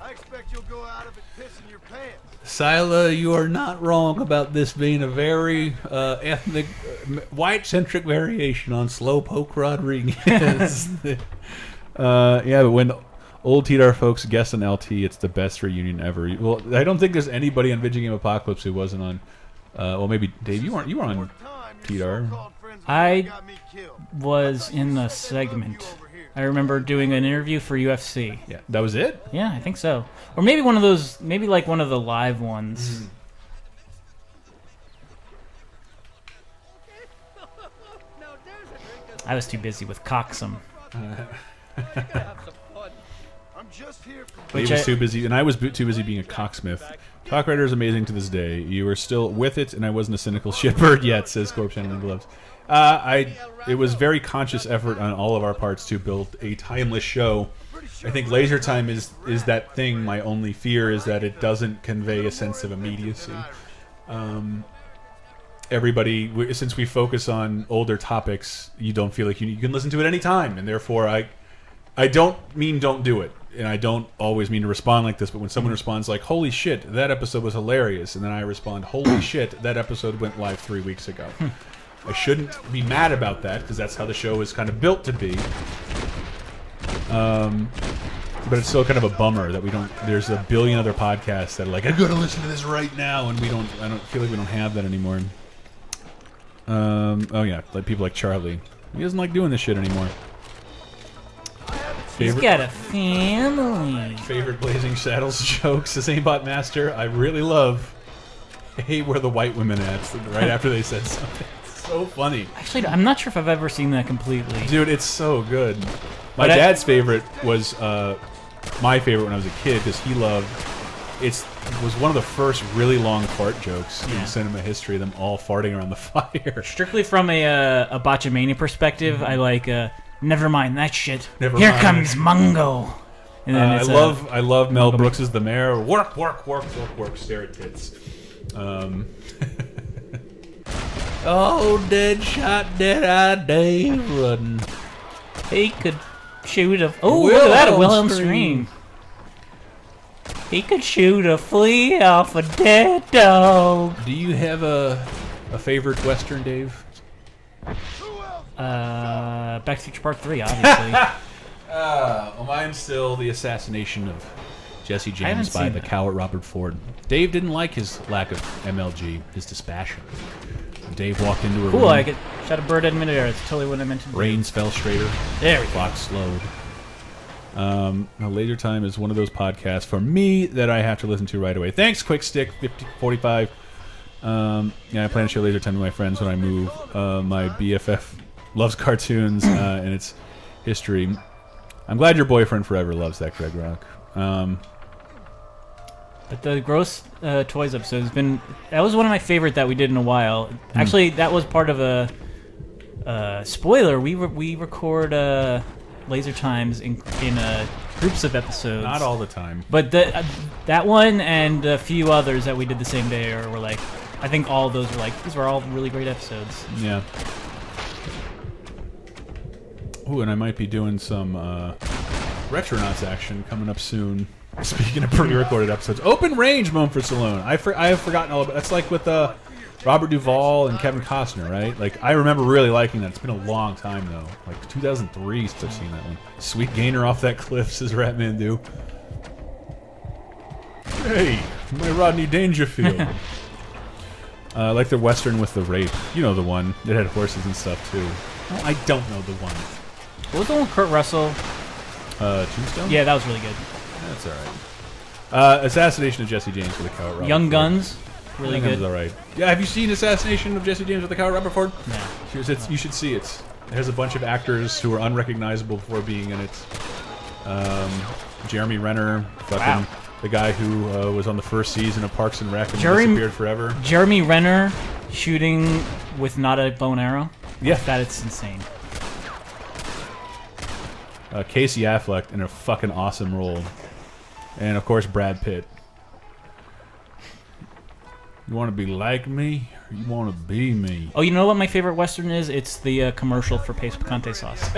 Speaker 4: I expect you'll go out of it pissing your pants.
Speaker 2: Sila, you are not wrong about this being a very ethnic, white-centric variation on Slowpoke Rodriguez. Yeah, but when old T-Dar folks guest on LT, it's the best reunion ever. Well, I don't think there's anybody on Video Game Apocalypse who wasn't on. Well, maybe Dave, you were on T-Dar.
Speaker 1: I was in the segment. I remember doing an interview for UFC.
Speaker 2: Yeah, that was it.
Speaker 1: Yeah, I think so. Or maybe one of those, maybe like one of the live ones. I was too busy with Coxum.
Speaker 4: I'm just here for
Speaker 2: Dave was too busy, and I was too busy being a cocksmith. Talk Rider is amazing to this day. You were still with it, and I wasn't a cynical shitbird yet, says Corpse Handling Gloves. It was very conscious effort on all of our parts to build a timeless show. I think Laser Time is that thing. My only fear is that it doesn't convey a sense of immediacy. Everybody, since we focus on older topics, you don't feel like you can listen to it any time, and therefore I don't mean don't do it. And I don't always mean to respond like this, but when someone responds like, holy shit, that episode was hilarious, and then I respond, holy shit, that episode went live 3 weeks ago. I shouldn't be mad about that, because that's how the show is kind of built to be. But it's still kind of a bummer that we don't, there's a billion other podcasts that are like, I gotta listen to this right now, and I don't feel like we don't have that anymore. Oh yeah, like people like Charlie. He doesn't like doing this shit anymore.
Speaker 1: He's got a family.
Speaker 2: Favorite Blazing Saddles jokes, the same bot master. I really love. Hey, where the white women at? Right after they said something. It's so funny.
Speaker 1: Actually, I'm not sure if I've ever seen that completely.
Speaker 2: Dude, it's so good. My dad's favorite was my favorite when I was a kid because he loved. It was one of the first really long fart jokes in cinema history. Them all farting around the fire.
Speaker 1: Strictly from a Botchamania perspective, I like. Never mind that shit.
Speaker 2: Never
Speaker 1: Here
Speaker 2: mind.
Speaker 1: comes Mungo. And then
Speaker 2: I love Mel Brooks as the mayor. Work, stare at tits. Oh, Deadshot, Deadeye Dave Rudden.
Speaker 1: He could shoot a. Oh, look at that! A Wilhelm scream. He could shoot a flea off a dead dog.
Speaker 2: Do you have a favorite Western, Dave?
Speaker 1: Back to the Future Part 3, obviously.
Speaker 2: Well, mine's still the assassination of Jesse James by the coward Robert Ford. Dave didn't like his lack of MLG, his dispassion. Dave walked into a room.
Speaker 1: Cool, I could shot a bird at midair. That's totally what I meant to do.
Speaker 2: Rains fell straighter.
Speaker 1: There we go.
Speaker 2: Clock slowed. Now, Laser Time is one of those podcasts for me that I have to listen to right away. Thanks, Quick Stick 5045. Yeah, I plan to share Laser Time with my friends when I move. My BFF loves cartoons and its history. I'm glad your boyfriend forever loves that, Greg Rock.
Speaker 1: But the Gross Toys episode has been... That was one of my favorite that we did in a while. Actually, that was part of a... spoiler, we record Laser Times in groups of episodes.
Speaker 2: Not all the time.
Speaker 1: But that one and a few others that we did the same day were like... I think all of those were like... These were all really great episodes.
Speaker 2: Yeah. Ooh, and I might be doing some Retronauts action coming up soon. Speaking of pre-recorded episodes, Open Range Moan for Stallone. I have forgotten all about. That's like with Robert Duvall and Kevin Costner, right? Like I remember really liking that. It's been a long time though, like 2003. Still seeing that one. Sweet Gainer off that cliff, says Ratman. Hey, my Rodney Dangerfield. I like the Western with the rape. You know the one. It had horses and stuff too. Oh, I don't know the one.
Speaker 1: What was the one with Kurt Russell?
Speaker 2: Tombstone?
Speaker 1: Yeah, that was really good.
Speaker 2: That's alright. Assassination of Jesse James with a Coward Robert
Speaker 1: Young
Speaker 2: Ford.
Speaker 1: Guns, really
Speaker 2: Young Guns
Speaker 1: good.
Speaker 2: is all right. Yeah, have you seen Assassination of Jesse James with a Coward Robert Ford?
Speaker 1: No.
Speaker 2: You should see it. There's a bunch of actors who are unrecognizable before being in it. Jeremy Renner, fucking the guy who was on the first season of Parks and Rec and disappeared forever.
Speaker 1: Jeremy Renner shooting with not a bow and arrow.
Speaker 2: Yeah.
Speaker 1: That is insane.
Speaker 2: Casey Affleck in a fucking awesome role. And, of course, Brad Pitt. You want to be like me, or you want to be me?
Speaker 1: Oh, you know what my favorite Western is? It's the commercial for Pace Picante sauce.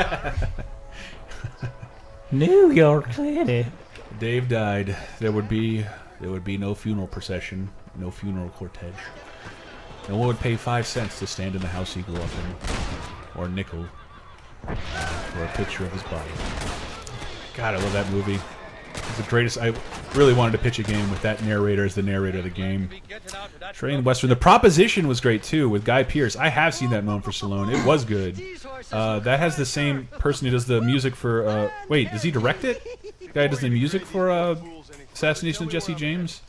Speaker 1: New York City.
Speaker 2: Dave died. There would be no funeral procession, no funeral cortege. No one would pay 5 cents to stand in the house he grew up in, or a nickel for a picture of his body. God, I love that movie. It's the greatest. I really wanted to pitch a game with that narrator as the narrator of the game. Train Western. The Proposition was great too with Guy Pearce. I have seen that known for Stallone. It was good. That has the same person who does the music for. Wait, does he direct it? The guy who does the music for Assassination of Jesse James.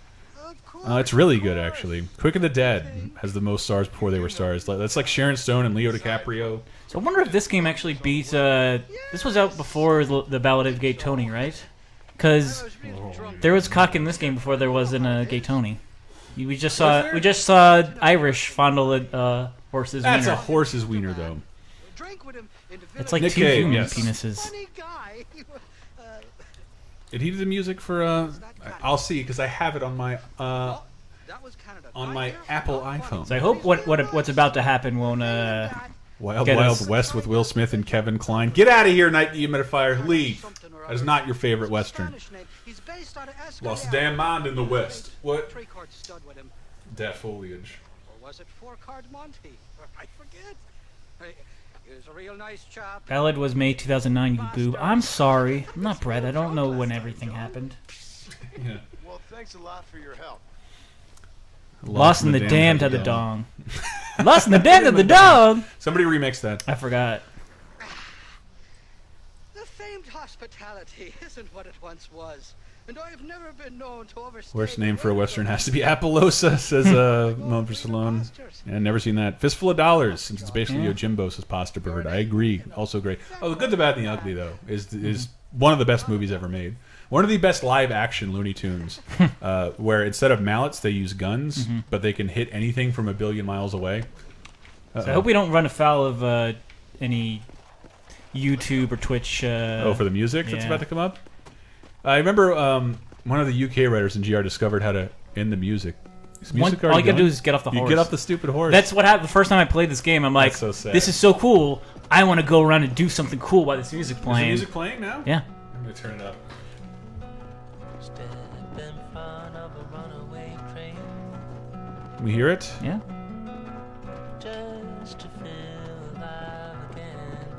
Speaker 2: It's really good actually. Quick and the Dead has the most stars before they were stars. That's like Sharon Stone and Leo DiCaprio.
Speaker 1: So I wonder if this game actually beats. This was out before the Ballad of Gay Tony, right? Because there was cock in this game before there was in Gay Tony. We just saw Irish fondle a horse's
Speaker 2: That's
Speaker 1: wiener.
Speaker 2: a horse's wiener though.
Speaker 1: It's like
Speaker 2: Nick
Speaker 1: two
Speaker 2: Cave,
Speaker 1: human
Speaker 2: yes.
Speaker 1: penises.
Speaker 2: Did he do the music for? I'll see because I have it on my Apple iPhone.
Speaker 1: So I hope what's about to happen won't.
Speaker 2: Wild
Speaker 1: Get
Speaker 2: Wild
Speaker 1: us.
Speaker 2: West with Will Smith and Kevin Kline. Get out of here, Night Dehumidifier. Leave. That is not your favorite Western. Lost the damn mind in the West. What? Death foliage.
Speaker 3: Or was it 4-card Monty? I forget. He was a real nice chap.
Speaker 1: Ballad was May 2009. You boob. I'm sorry. I'm not Brett. I don't know when everything happened.
Speaker 2: Yeah.
Speaker 5: Well, thanks a lot for your help.
Speaker 1: Lost in the Damned had the dong. Lost in the Damned had the dog.
Speaker 2: Somebody remix that.
Speaker 1: I forgot.
Speaker 3: The famed hospitality isn't what it once was, and I have never been known to overstay.
Speaker 2: Worst name for a Western has to be Appaloosa, says Moan for Stallone. Yeah, never seen that. Fistful of Dollars, since it's basically Yojimbo's Pasta Bird. I agree. Also great. Oh, The Good, the Bad, and the Ugly, though, is one of the best movies ever made. One of the best live-action Looney Tunes, where instead of mallets, they use guns, but they can hit anything from 1 billion miles away.
Speaker 1: So I hope we don't run afoul of any YouTube or Twitch.
Speaker 2: For the music that's
Speaker 1: yeah.
Speaker 2: about to come up? I remember one of the UK writers in GR discovered how to end the music. Is music
Speaker 1: all
Speaker 2: already
Speaker 1: you gotta
Speaker 2: going?
Speaker 1: do is get off the
Speaker 2: You
Speaker 1: horse.
Speaker 2: get off the stupid horse.
Speaker 1: That's what happened the first time I played this game. I'm like,
Speaker 2: That's so sad.
Speaker 1: this is so cool. I want to go around and do something cool while this music
Speaker 2: Is
Speaker 1: playing.
Speaker 2: the music playing now?
Speaker 1: Yeah.
Speaker 2: I'm going to turn it up. We hear it?
Speaker 1: Yeah.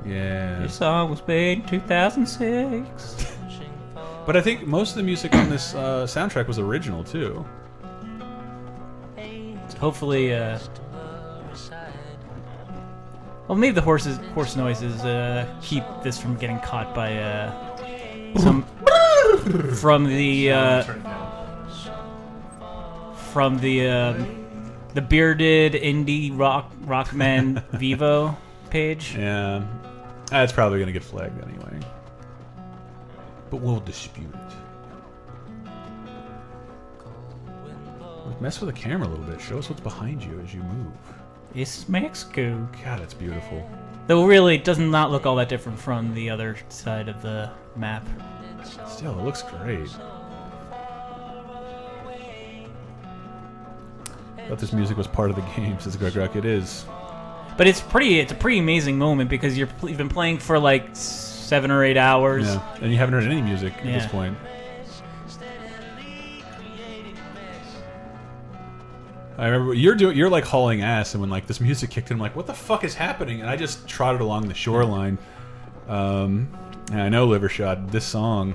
Speaker 2: Yeah.
Speaker 1: This song was made in 2006.
Speaker 2: But I think most of the music on this soundtrack was original, too.
Speaker 1: So hopefully, well, maybe the horse noises keep this from getting caught by some from the bearded indie rockman Vivo page.
Speaker 2: Yeah. That's probably going to get flagged anyway. But we'll dispute it. Mess with the camera a little bit. Show us what's behind you as you move.
Speaker 1: It's Mexico.
Speaker 2: God, it's beautiful.
Speaker 1: Though really, it does not look all that different from the other side of the map.
Speaker 2: Still, it looks great. I thought this music was part of the game, says Greg Ruck. It is.
Speaker 1: But it's a pretty amazing moment because you've been playing for like 7 or 8 hours.
Speaker 2: Yeah, and you haven't heard any music at this
Speaker 1: Yeah.
Speaker 2: point. I remember you're like hauling ass, and when like this music kicked in, I'm like, what the fuck is happening? And I just trotted along the shoreline. And I know Livershot, this song.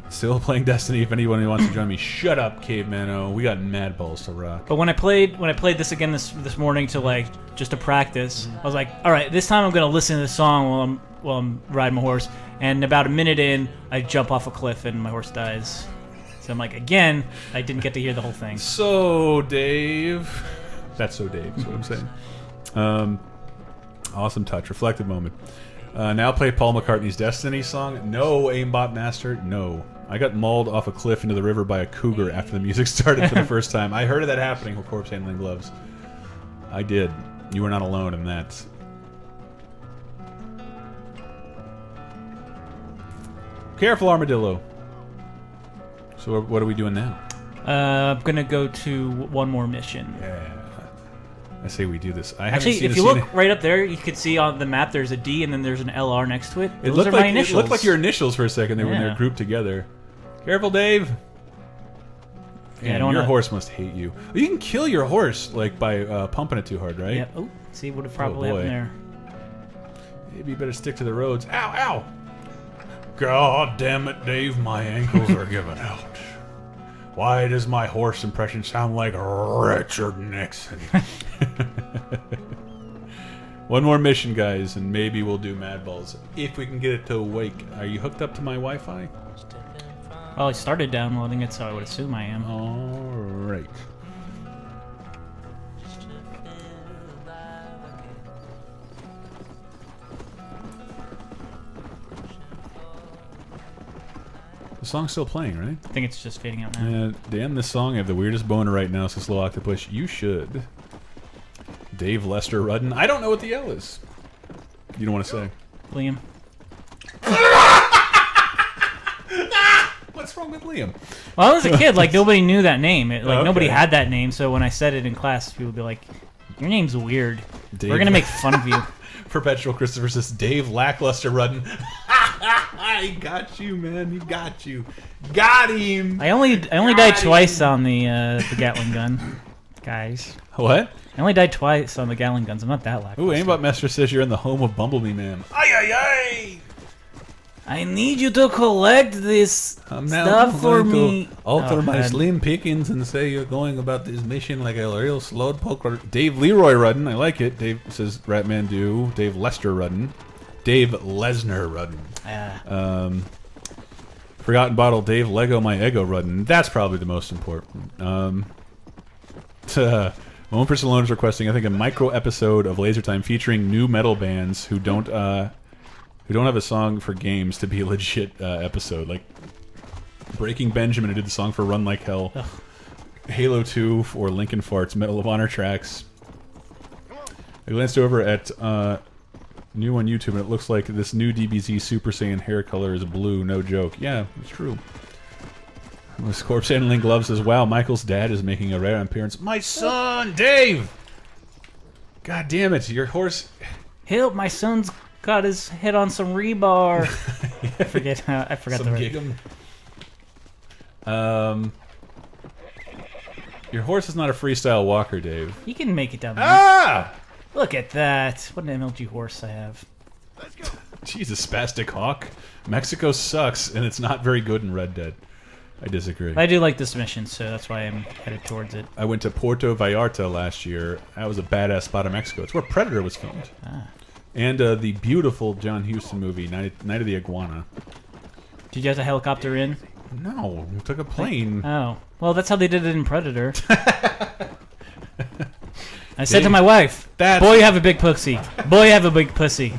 Speaker 2: Still playing Destiny. If anyone wants to join me, shut up, Caveman. We got mad balls to rock.
Speaker 1: But when I played this again this morning just to practice, I was like, all right, this time I'm gonna listen to the song while I'm riding my horse. And about a minute in, I jump off a cliff and my horse dies. So I'm like, again, I didn't get to hear the whole thing.
Speaker 2: So Dave, that's so Dave. Is what I'm saying. Awesome touch, reflective moment. Now play Paul McCartney's Destiny song. No, aimbot master. No, I got mauled off a cliff into the river by a cougar after the music started for the first time. I heard of that happening with corpse handling gloves. I did. You were not alone in that. Careful, armadillo. So what are we doing now?
Speaker 1: I'm gonna go to one more mission.
Speaker 2: Yeah. I say we do this. I
Speaker 1: Actually, if you look right up there, you can see on the map there's a D and then there's an LR next to it. Those are my initials.
Speaker 2: It looked like your initials for a second there when
Speaker 1: Yeah.
Speaker 2: they're grouped together. Careful, Dave.
Speaker 1: Yeah,
Speaker 2: And your horse must hate you. You can kill your horse like by pumping it too hard, right?
Speaker 1: Yeah. Oh, see what would probably
Speaker 2: boy.
Speaker 1: happen there.
Speaker 2: Maybe you better stick to the roads. Ow, ow! God damn it, Dave, my ankles are giving out. Why does my horse impression sound like Richard Nixon? One more mission, guys, and maybe we'll do Mad Balls. If we can get it to awake. Are you hooked up to my Wi-Fi?
Speaker 1: Well, I started downloading it, so I would assume I am.
Speaker 2: Alright. The song's still playing, right?
Speaker 1: I think it's just fading out now.
Speaker 2: Yeah, damn this song. I have the weirdest boner right now, so Slow Octopus. You should. Dave Lester Rudden. I don't know what the L is. You don't want to say.
Speaker 1: Liam.
Speaker 2: What's wrong with Liam?
Speaker 1: Well, I was a kid. Like, nobody knew that name. Nobody
Speaker 2: Okay.
Speaker 1: had that name, so when I said it in class, people would be like, your name's weird.
Speaker 2: Dave.
Speaker 1: We're going to make fun of you.
Speaker 2: Perpetual Christopher says, Dave Lackluster Rudden. I got you, man. You got you. Got him.
Speaker 1: I only died twice on the Gatling gun, guys.
Speaker 2: What?
Speaker 1: I only died twice on the Gatling guns. I'm not that lackluster.
Speaker 2: Ooh, Aimbot Master says you're in the home of Bumblebee Man. Ay, ay, ay.
Speaker 1: I need you to collect this
Speaker 2: I'm now
Speaker 1: stuff for
Speaker 2: going
Speaker 1: me.
Speaker 2: to alter
Speaker 1: Oh,
Speaker 2: my
Speaker 1: man.
Speaker 2: slim pickings and say you're going about this mission like a real slowpoke. Dave Leroy Rudden, I like it. Dave says Ratman do. Dave Lester Rudden. Dave Lesnar Rudden. Forgotten Bottle. Dave Lego My Ego Rudden. That's probably the most important. One person alone is requesting, I think, a micro episode of Laser Time featuring new metal bands who don't have a song for games to be a legit episode. Like Breaking Benjamin, who did the song for Run Like Hell,
Speaker 1: Ugh.
Speaker 2: Halo 2 for Linkin Fart's Medal of Honor tracks. I glanced over at new on YouTube, and it looks like this new DBZ Super Saiyan hair color is blue. No joke. Yeah, it's true. This corpse handling glove says, "Wow, Michael's dad is making a rare appearance." My son, Dave. God damn it, your horse.
Speaker 1: Help! My son's got his head on some rebar. I forgot
Speaker 2: Some
Speaker 1: the
Speaker 2: gig 'em. Your horse is not a freestyle walker, Dave.
Speaker 1: You can make it down there.
Speaker 2: Ah!
Speaker 1: Look at that! What an MLG horse I have.
Speaker 4: Let's go.
Speaker 2: Jesus, Spastic Hawk. Mexico sucks, and it's not very good in Red Dead. I disagree.
Speaker 1: I do like this mission, so that's why I'm headed towards it.
Speaker 2: I went to Puerto Vallarta last year. That was a badass spot in Mexico. It's where Predator was filmed.
Speaker 1: Ah.
Speaker 2: And the beautiful John Huston movie, Night of the Iguana.
Speaker 1: Did you have to helicopter in?
Speaker 2: No, we took a plane.
Speaker 1: Oh. Well, that's how they did it in Predator. I said to my wife, boy, you have a big pussy. Boy, you have a big pussy.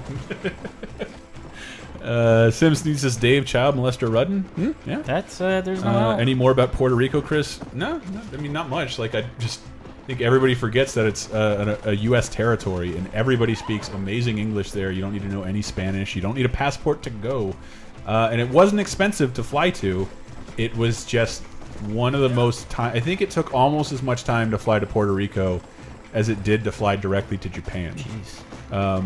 Speaker 2: Simpson says Dave Child Molester Rudden. Yeah.
Speaker 1: That's, there's no help.
Speaker 2: Any more about Puerto Rico, Chris? No, I mean, not much. Like, I just think everybody forgets that it's a U.S. territory, and everybody speaks amazing English there. You don't need to know any Spanish. You don't need a passport to go. And it wasn't expensive to fly to. It was just one of the most time. I think it took almost as much time to fly to Puerto Rico as it did to fly directly to Japan.
Speaker 1: Jeez.
Speaker 2: I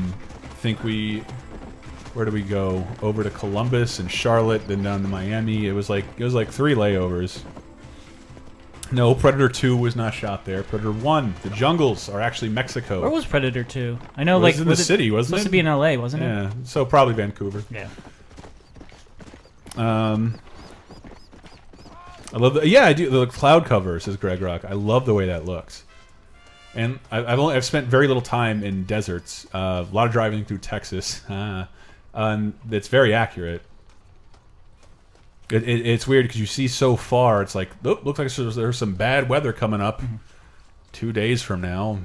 Speaker 2: think where do we go? Over to Columbus and Charlotte, then down to Miami. It was like 3 layovers. No, Predator 2 was not shot there. Predator 1, the jungles are actually Mexico.
Speaker 1: Where was Predator 2? I know,
Speaker 2: It
Speaker 1: like,
Speaker 2: was in the city, wasn't
Speaker 1: supposed
Speaker 2: it?
Speaker 1: to be in L.A., wasn't it?
Speaker 2: Yeah, so probably Vancouver.
Speaker 1: Yeah.
Speaker 2: I love the I do the cloud cover, says Greg Rock. I love the way that looks. And I've spent very little time in deserts. A lot of driving through Texas. And it's very accurate. It's weird because you see so far. It's like, oh, looks like there's some bad weather coming up 2 days from now.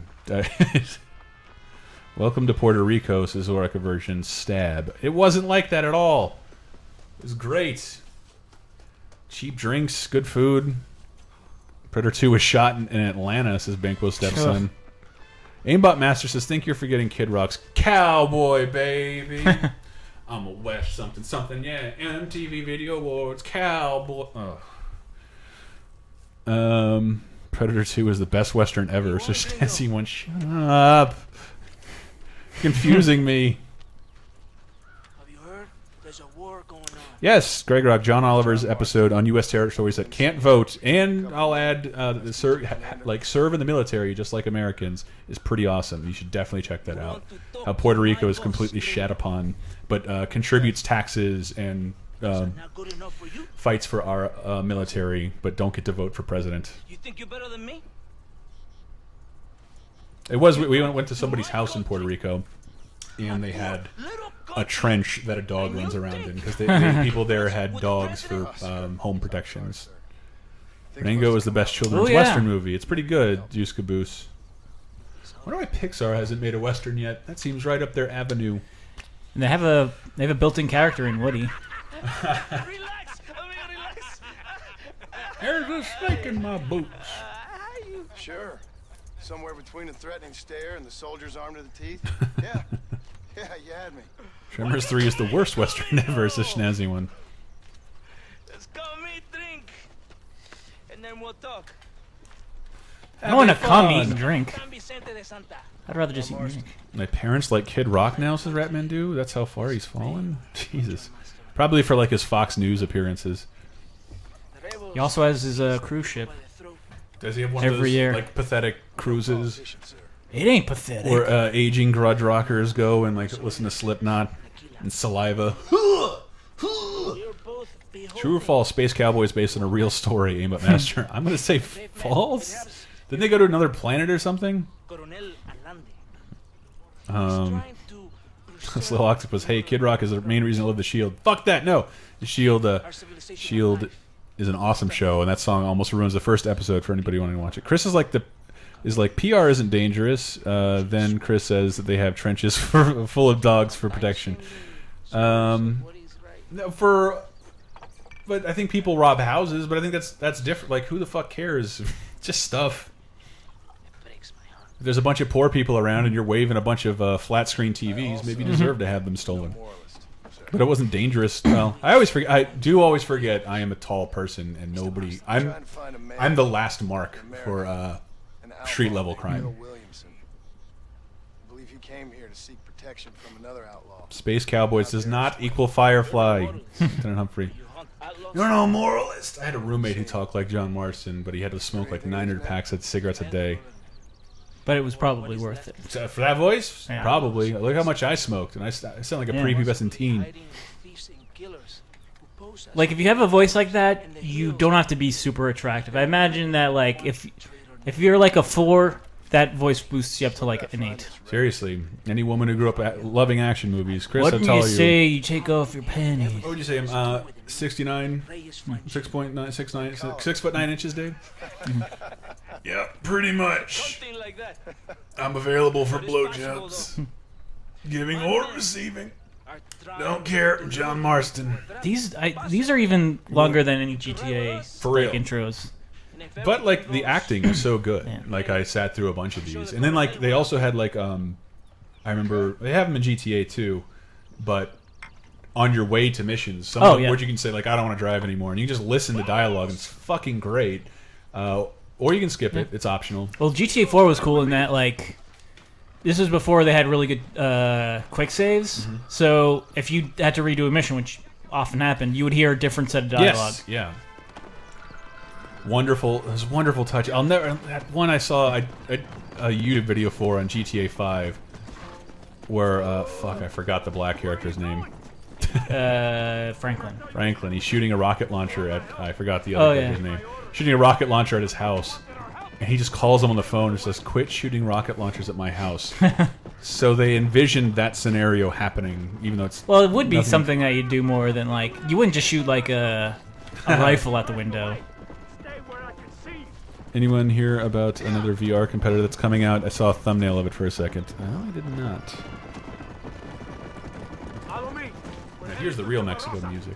Speaker 2: Welcome to Puerto Rico, says Orica version. Stab. It wasn't like that at all. It was great. Cheap drinks, good food. Predator 2 was shot in Atlanta, says Banquo's stepson. Aimbot Master says, think you're forgetting Kid Rock's Cowboy, baby. I'm a West something something, yeah. MTV Video Awards, Cowboy. Oh. Predator 2 is the best Western ever, so Nancy went, shut up. Confusing me.
Speaker 6: Have you heard? There's a war going on.
Speaker 2: Yes, Greg Rock, John Oliver's episode on U.S. territories that can't vote, and I'll add, serve in the military just like Americans is pretty awesome. You should definitely check that out. How Puerto Rico is completely shat upon, but contributes taxes and
Speaker 6: Not good enough for you?
Speaker 2: fights for our military, but don't get to vote for president.
Speaker 6: You think you're better than me?
Speaker 2: It was we went to somebody's house in Puerto Rico, and they had a trench that a dog runs around in because people there had dogs for home protections. Rango is the best children's Western movie. It's pretty good. Juice Caboose. I wonder why Pixar hasn't made a Western yet. That seems right up their avenue.
Speaker 1: And they have a built-in character in Woody.
Speaker 6: Relax, amigo, relax.
Speaker 2: There's a snake in my boots.
Speaker 5: Sure. Somewhere between a threatening stare and the soldier's arm to the teeth. Yeah. Yeah, you had me.
Speaker 2: Tremors 3 is the worst Western ever. It's a snazzy one.
Speaker 6: Let's go meet, drink, and then we'll talk.
Speaker 1: I don't want to
Speaker 2: Having
Speaker 1: come,
Speaker 2: fun.
Speaker 1: eat, and drink.
Speaker 6: San Vicente de Santa.
Speaker 1: I'd rather just eat and drink.
Speaker 2: My parents like Kid Rock now, says Ratmandu. That's how far he's fallen? Jesus. Probably for like his Fox News appearances.
Speaker 1: He also has his cruise ship.
Speaker 2: Does he have one
Speaker 1: Every
Speaker 2: of those
Speaker 1: year.
Speaker 2: like pathetic cruises
Speaker 1: It ain't pathetic.
Speaker 2: where aging grudge rockers go and like listen to Slipknot and Saliva? True or false? Space Cowboy is based on a real story. Aimbot Master. I'm gonna say false. Didn't they go to another planet or something? Slow Octopus. Hey, Kid Rock is the main reason I love the Shield. Fuck that. No, the Shield. Shield is an awesome show, and that song almost ruins the first episode for anybody wanting to watch it. Chris is like PR isn't dangerous. Then Chris says that they have trenches full of dogs for protection. But I think people rob houses. But I think that's different. Like, who the fuck cares? Just stuff. If there's a bunch of poor people around and you're waving a bunch of flat screen TVs, maybe you deserve to have them stolen. But it wasn't dangerous. Well, I do always forget I am a tall person and nobody. I'm the last mark for street level crime.
Speaker 5: I believe he came here to seek protection from another outlaw.
Speaker 2: Space Cowboys does not equal Firefly. Lieutenant Humphrey. You're no moralist. I had a roommate who talked like John Marston, but he had to smoke like 900 packs of cigarettes a day.
Speaker 1: But it was probably worth it.
Speaker 2: For that voice?
Speaker 1: Yeah.
Speaker 2: Probably. Look how much I smoked, and I sound like a prepubescent teen.
Speaker 1: Like, if you have a voice like that, you don't have to be super attractive. I imagine that, like, if you're like a 4, that voice boosts you up to like an 8.
Speaker 2: Seriously, any woman who grew up loving action movies, Chris,
Speaker 1: What
Speaker 2: I'll
Speaker 1: do
Speaker 2: tell
Speaker 1: you
Speaker 2: you.
Speaker 1: say? You take off your panties.
Speaker 2: What would you say? I'm 69, 6'9", inches, Dave. Yeah, pretty much.
Speaker 6: Something like that.
Speaker 2: I'm available for blowjobs, giving or receiving. Don't care. I'm John Marston.
Speaker 1: These are even longer than any GTA
Speaker 2: For real.
Speaker 1: like, intros.
Speaker 2: But like the acting was so good.
Speaker 1: Yeah.
Speaker 2: Like I sat through a bunch of these, and then like they also had like I remember they have them in GTA too, but on your way to missions, some of them where you can say like I don't want to drive anymore, and you just listen to dialogue, and it's fucking great. Or you can skip it; it's optional.
Speaker 1: Well, GTA 4 was cool in that like this was before they had really good quick saves. So if you had to redo a mission, which often happened, you would hear a different set of dialogue.
Speaker 2: Yes, yeah. Wonderful. It was a wonderful touch. I'll never. That one I saw a YouTube video for on GTA 5, where fuck, I forgot the black character's name.
Speaker 1: Franklin.
Speaker 2: Franklin. He's shooting a rocket launcher at. I forgot the other character's name. Shooting a rocket launcher at his house, and he just calls him on the phone and says, "Quit shooting rocket launchers at my house." So they envisioned that scenario happening, even though it's
Speaker 1: Well, it would be
Speaker 2: nothing-
Speaker 1: something that you'd do more than like you wouldn't just shoot like a a rifle out the window.
Speaker 2: Anyone hear about another VR competitor that's coming out? I saw a thumbnail of it for a second. No, I did not. Now, here's the real Mexico music.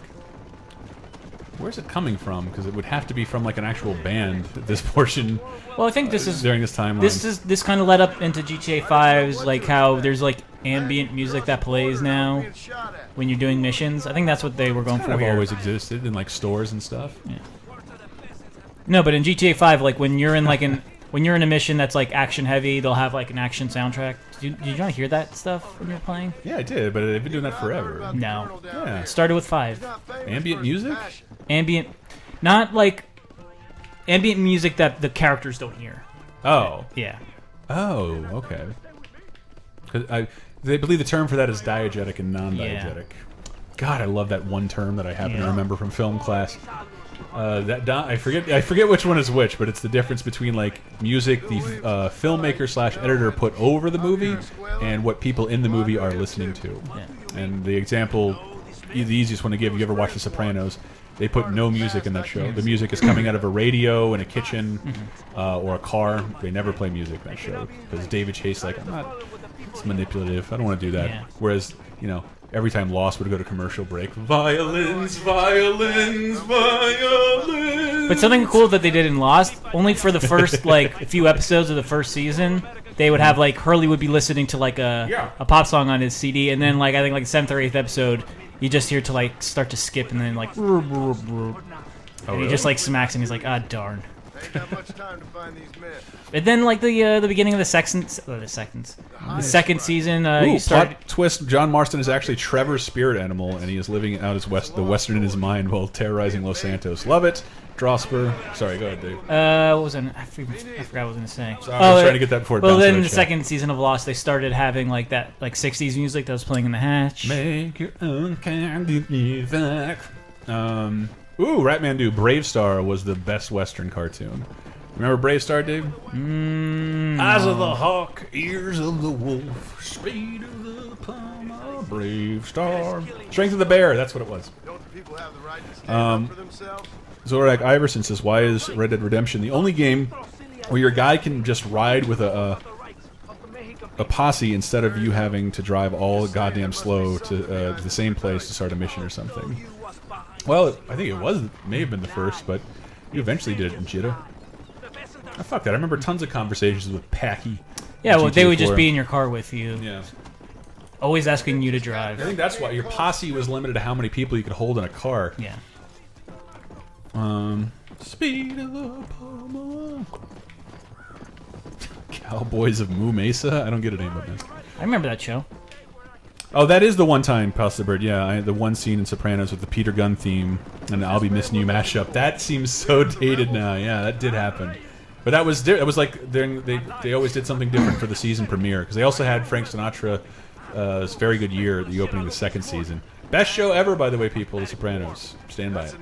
Speaker 2: Where's it coming from? Because it would have to be from like an actual band. This portion.
Speaker 1: Well, I think this is
Speaker 2: during this timeline.
Speaker 1: This kind of led up into GTA 5's, like how there's like ambient music that plays now when you're doing missions. I think that's what they were going for
Speaker 2: Kind of
Speaker 1: here.
Speaker 2: always existed in like stores and stuff.
Speaker 1: Yeah. No, but in GTA 5, like when you're in like when you're in a mission that's like action heavy, they'll have like an action soundtrack. Did you not hear that stuff when you were playing?
Speaker 2: Yeah, I did, but they've been doing that forever.
Speaker 1: No.
Speaker 2: Yeah.
Speaker 1: It started with 5.
Speaker 2: Ambient music?
Speaker 1: Ambient, not like ambient music that the characters don't hear.
Speaker 2: Oh.
Speaker 1: Yeah.
Speaker 2: Oh, okay. 'Cause they believe the term for that is diegetic and non-diegetic. God, I love that one term that I happen to remember from film class. I forget which one is which, but it's the difference between like music the filmmaker / editor put over the movie and what people in the movie are listening to.
Speaker 1: Yeah.
Speaker 2: And the example, the easiest one to give, you ever watch The Sopranos? They put no music in that show. The music is coming out of a radio in a kitchen or a car. They never play music in that show because David Chase like, it's manipulative. I don't want to do that.
Speaker 1: Yeah.
Speaker 2: Whereas, you know, every time Lost would go to commercial break, violins, violins, violins.
Speaker 1: But something cool that they did in Lost, only for the first like a few episodes of the first season, they would have like Hurley would be listening to like a pop song on his CD, and then like I think like the 7th or 8th episode, you just hear to like start to skip, and then like, and he just like smacks, and he's like, ah, darn.
Speaker 4: Ain't got much time to find these men.
Speaker 1: And then like the beginning of the second season, you start.
Speaker 2: Plot twist: John Marston is actually Trevor's spirit animal, and he is living out the Western in his mind while terrorizing Los Santos. Love it, Drosper. Sorry, go ahead, Dave.
Speaker 1: What was it? I forgot what I was gonna say.
Speaker 2: Sorry, I was trying to get that before.
Speaker 1: Well, then the second season of Lost, they started having like that like 60s music that was playing in the hatch.
Speaker 2: Make your own kind of music. Ooh, Ratmandu, Brave Star was the best Western cartoon. Remember Brave Star, Dave? Eyes of the hawk, ears of the wolf, speed of the puma, Brave Star. Strength of the bear, that's what it was.
Speaker 4: Don't the people have the right to stand up for themselves?
Speaker 2: Zorak Iverson says, why is Red Dead Redemption the only game where your guy can just ride with a posse instead of you having to drive all goddamn slow to the same place to start a mission or something? Well, I think it may have been the first, but you eventually did it in Jita. Oh, fuck that. I remember tons of conversations with Packy.
Speaker 1: Yeah, well, they would just be in your car with you.
Speaker 2: Yeah.
Speaker 1: Always asking you to drive.
Speaker 2: I think that's why your posse was limited to how many people you could hold in a car.
Speaker 1: Yeah.
Speaker 2: Speed of the Puma. Cowboys of Moo Mesa? I don't get a name of this.
Speaker 1: I remember that show.
Speaker 2: Oh, that is the one time, Pasta Bird. Yeah, the one scene in Sopranos with the Peter Gunn theme and the I'll Be Missing You mashup. That seems so dated now. Yeah, that did happen. But that was it was like they always did something different for the season premiere because they also had Frank Sinatra. It's a very good year at the opening of the second season. Best show ever, by the way, people. The Sopranos. Stand by it.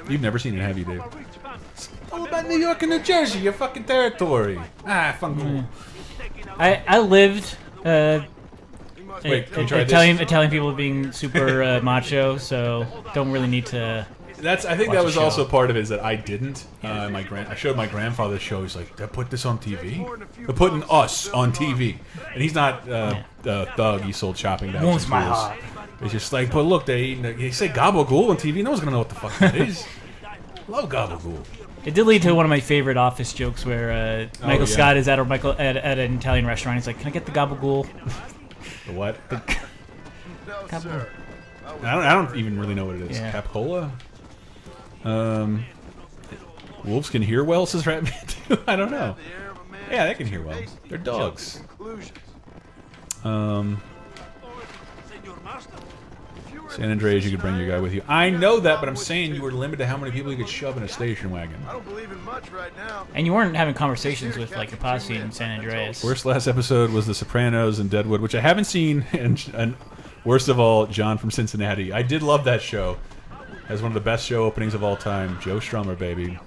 Speaker 2: You've never seen it, have you, Dave? It's all about New York and New Jersey, your fucking territory. Ah, fun.
Speaker 1: I lived.
Speaker 2: Wait, can you try this?
Speaker 1: Italian people being super macho, so don't really need to.
Speaker 2: I think that was also part of it is that I didn't. I showed my grandfather the show. He's like, "They put this on TV. They're putting us on TV." And he's not a thug. He sold shopping bags.
Speaker 1: Warms my heart.
Speaker 2: It's just like, but look, they say gabagool on TV. No one's gonna know what the fuck that is. Love gabagool.
Speaker 1: It did lead to one of my favorite Office jokes where Michael Scott is at an Italian restaurant. He's like, "Can I get the gabagool?"
Speaker 2: The what?
Speaker 4: No, sir.
Speaker 2: I don't even really know what it is.
Speaker 1: Yeah.
Speaker 2: Capicola? Wolves can hear well, says Ratman too. I don't know. Yeah, they can hear well. They're dogs. San Andreas, you could bring your guy with you. I know that, but I'm saying you were limited to how many people you could shove in a station wagon.
Speaker 4: I don't believe in much right now.
Speaker 1: And you weren't having conversations with like your posse in San Andreas.
Speaker 2: Worst last episode was The Sopranos and Deadwood, which I haven't seen, and worst of all, John from Cincinnati. I did love that show. As one of the best show openings of all time. Joe Strummer, baby.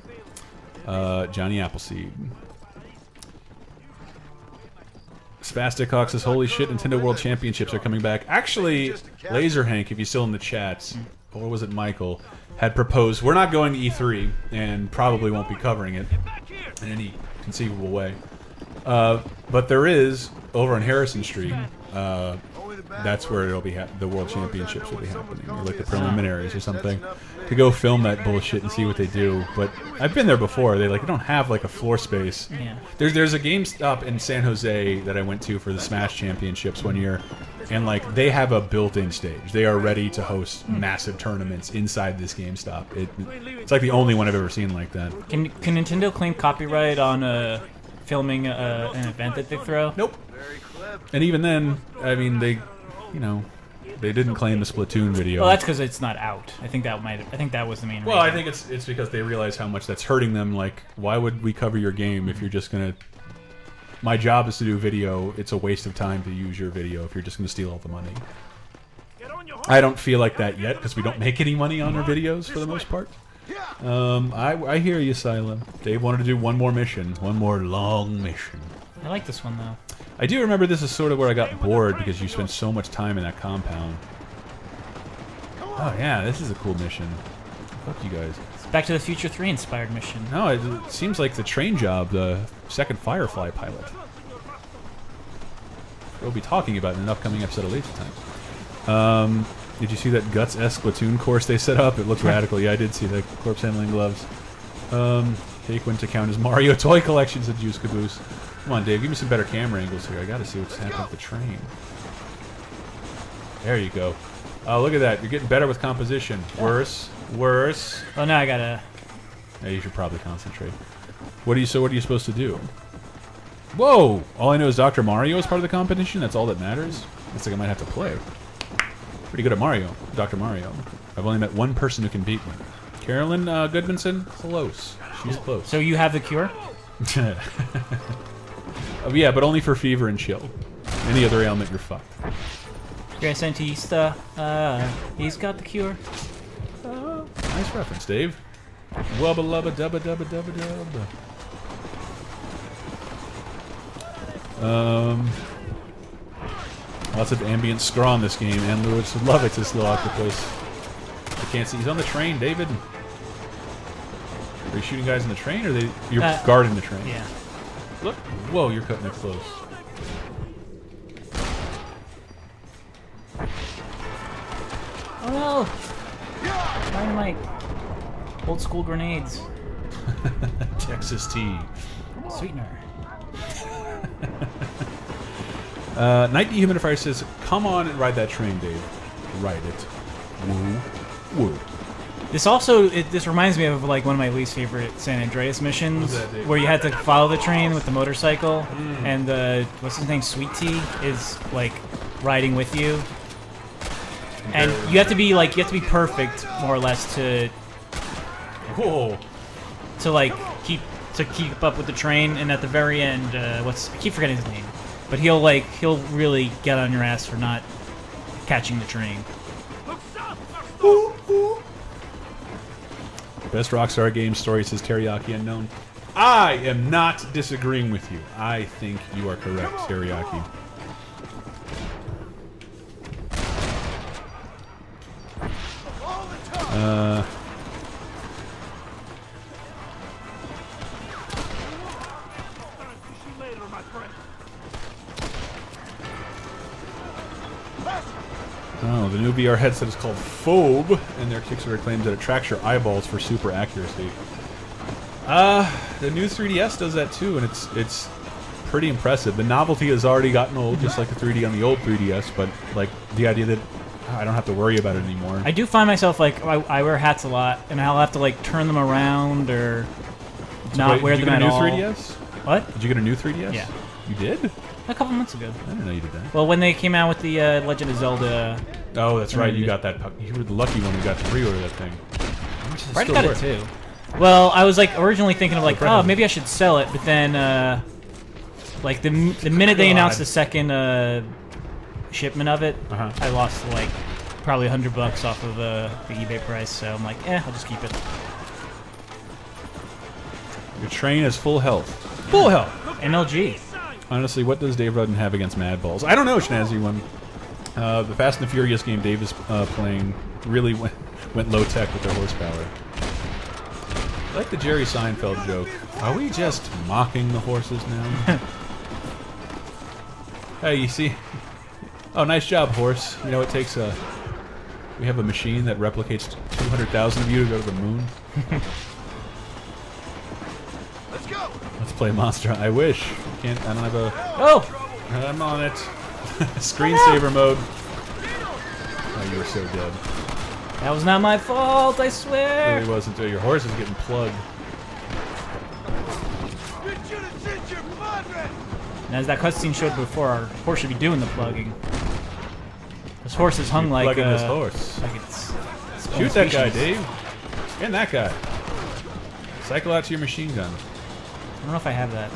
Speaker 2: Johnny Appleseed. Spastic Hawk says, holy shit, Nintendo World Championships are coming back. Actually, Laser Hank, if you're still in the chats, or was it Michael, had proposed we're not going to E3 and probably won't be covering it in any conceivable way. But there is over on Harrison Street. That's where it'll be. The World Championships will be happening, or like the preliminaries or something. To go film that bullshit and see what they do. But I've been there before. They don't have like a floor space.
Speaker 1: Yeah.
Speaker 2: There's a GameStop in San Jose that I went to for the Smash Championships one year, and like they have a built-in stage. They are ready to host massive tournaments inside this GameStop. It's like the only one I've ever seen like that.
Speaker 1: Can Nintendo claim copyright on filming an event that they throw?
Speaker 2: Nope. And even then, I mean, they didn't claim the Splatoon video.
Speaker 1: Well, that's because it's not out. I think that was the main reason.
Speaker 2: Well, I think it's because they realize how much that's hurting them. Like, why would we cover your game if you're just gonna? My job is to do video. It's a waste of time to use your video if you're just gonna steal all the money. I don't feel like that yet because we don't make any money on our videos for the most part. I hear you, Sila. Dave wanted to do one more mission, one more long mission.
Speaker 1: I like this one though.
Speaker 2: I do remember this is sort of where I got bored because you spent so much time in that compound. Oh yeah, this is a cool mission. Fuck you guys.
Speaker 1: It's Back to the Future 3 inspired mission.
Speaker 2: No, it seems like the train job, the second Firefly pilot. We'll be talking about in an upcoming episode of Laser Time. Did you see that Guts-esque platoon course they set up? It looked radical. Yeah, I did see the corpse handling gloves. Take one to count as Mario toy collections at Juice Caboose. Come on, Dave, give me some better camera angles here. I gotta see what's happening with the train. There you go. Oh, look at that. You're getting better with composition. Worse. Worse.
Speaker 1: Oh, now I gotta...
Speaker 2: Yeah, you should probably concentrate. What are you supposed to do? Whoa! All I know is Dr. Mario is part of the competition? That's all that matters? Looks like I might have to play. Pretty good at Mario. Dr. Mario. I've only met one person who can beat me. Carolyn Goodmanson? Close. She's close.
Speaker 1: So you have the cure?
Speaker 2: Yeah, but only for fever and chill. Any other ailment, you're fucked.
Speaker 1: Grand Santista, he's got the cure.
Speaker 2: Nice reference, Dave. Wubba lubba dubba dubba dubba dubba. Lots of ambient score on this game, and Lewis would love it, this little octopus. I can't see. He's on the train, David. Are you shooting guys in the train, or you're guarding the train?
Speaker 1: Yeah.
Speaker 2: Look. Whoa, you're cutting it close.
Speaker 1: Oh no! Dynamite. Old school grenades.
Speaker 2: Texas tea.
Speaker 1: Sweetener.
Speaker 2: Night Dehumidifier says, "Come on and ride that train, Dave. Ride it. Woo, woo."
Speaker 1: This reminds me of like one of my least favorite San Andreas missions, where you had to follow the train with the motorcycle, and what's his name, Sweet Tea, is like riding with you, and you have to be perfect more or less to keep up with the train, and at the very end, I keep forgetting his name, but he'll really get on your ass for not catching the train.
Speaker 2: Best Rockstar game story, says Teriyaki Unknown. I am not disagreeing with you. I think you are correct, Teriyaki. Oh, the new VR headset is called Phobe, and their Kickstarter claims that it tracks your eyeballs for super accuracy. The new 3DS does that too, and it's pretty impressive. The novelty has already gotten old, just like the 3D on the old 3DS, but like the idea that I don't have to worry about it anymore.
Speaker 1: I do find myself like I wear hats a lot, and I'll have to like turn them around or not wear them at all.
Speaker 2: Did you get a new 3DS?
Speaker 1: What?
Speaker 2: Did you get a new 3DS?
Speaker 1: Yeah.
Speaker 2: You did?
Speaker 1: A couple months ago.
Speaker 2: I didn't know you did that.
Speaker 1: Well, when they came out with the Legend of Zelda.
Speaker 2: Oh, that's right. You got that. You were the lucky one who got to pre-order that thing.
Speaker 1: Brett got it too. Well, I was like originally thinking of like, oh, maybe I should sell it, but then like the minute they announced the second shipment of it, I lost like probably $100 off of the eBay price. So I'm like, I'll just keep it.
Speaker 2: Your train has full health. Full health.
Speaker 1: NLG.
Speaker 2: Honestly, what does Dave Rudden have against Mad Balls? I don't know, Schnazzy one. The Fast and the Furious game Dave is playing really, when went low tech with their horsepower. I like the Jerry Seinfeld joke. Are we just mocking the horses now? Hey, you see? Oh, nice job, horse. You know, it takes a... We have a machine that replicates 200,000 of you to go to the moon.
Speaker 4: Let's go.
Speaker 2: Let's play Monster. I wish. I don't have a...
Speaker 1: Oh!
Speaker 2: I'm on it. Screensaver mode. Oh, you were so dead.
Speaker 1: That was not my fault, I
Speaker 2: It
Speaker 1: swear!
Speaker 2: really wasn't. Your horse is getting plugged.
Speaker 4: You should have sent your padre.
Speaker 1: And as that cutscene showed before, our horse should be doing the plugging. This horse is hung
Speaker 2: You're
Speaker 1: like
Speaker 2: plugging this horse.
Speaker 1: Like it's
Speaker 2: Shoot that guy,
Speaker 1: species.
Speaker 2: Dave. And that guy. Cycle out to your machine gun.
Speaker 1: I don't know if I have that.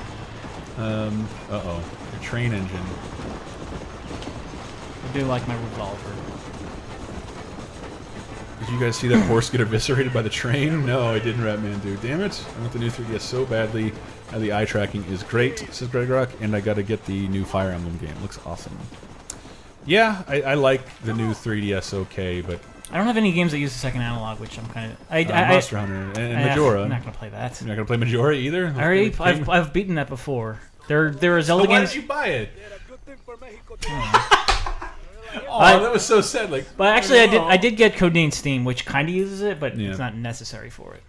Speaker 2: Uh-oh. Your train engine.
Speaker 1: I do like my revolver.
Speaker 2: Did you guys see that horse get eviscerated by the train? No, I didn't, Ratman Dude. Damn it. I want the new 3DS so badly. The eye tracking is great, says Greg Rock, and I gotta get the new Fire Emblem game. It looks awesome. Yeah, I like the new 3DS okay, but...
Speaker 1: I don't have any games that use the second analog, which I'm kind of...
Speaker 2: Monster Hunter and Majora.
Speaker 1: I'm not going to play that.
Speaker 2: You're not gonna play Majora either?
Speaker 1: I already, I've beaten that before. There are Zelda
Speaker 2: So why
Speaker 1: games...
Speaker 2: did you buy it?
Speaker 4: Good thing for Mexico.
Speaker 2: Oh, that was so sad. Like,
Speaker 1: But actually, I did get Codenamed Steam, which kind of uses it, but
Speaker 2: Yeah.
Speaker 1: it's not necessary for it.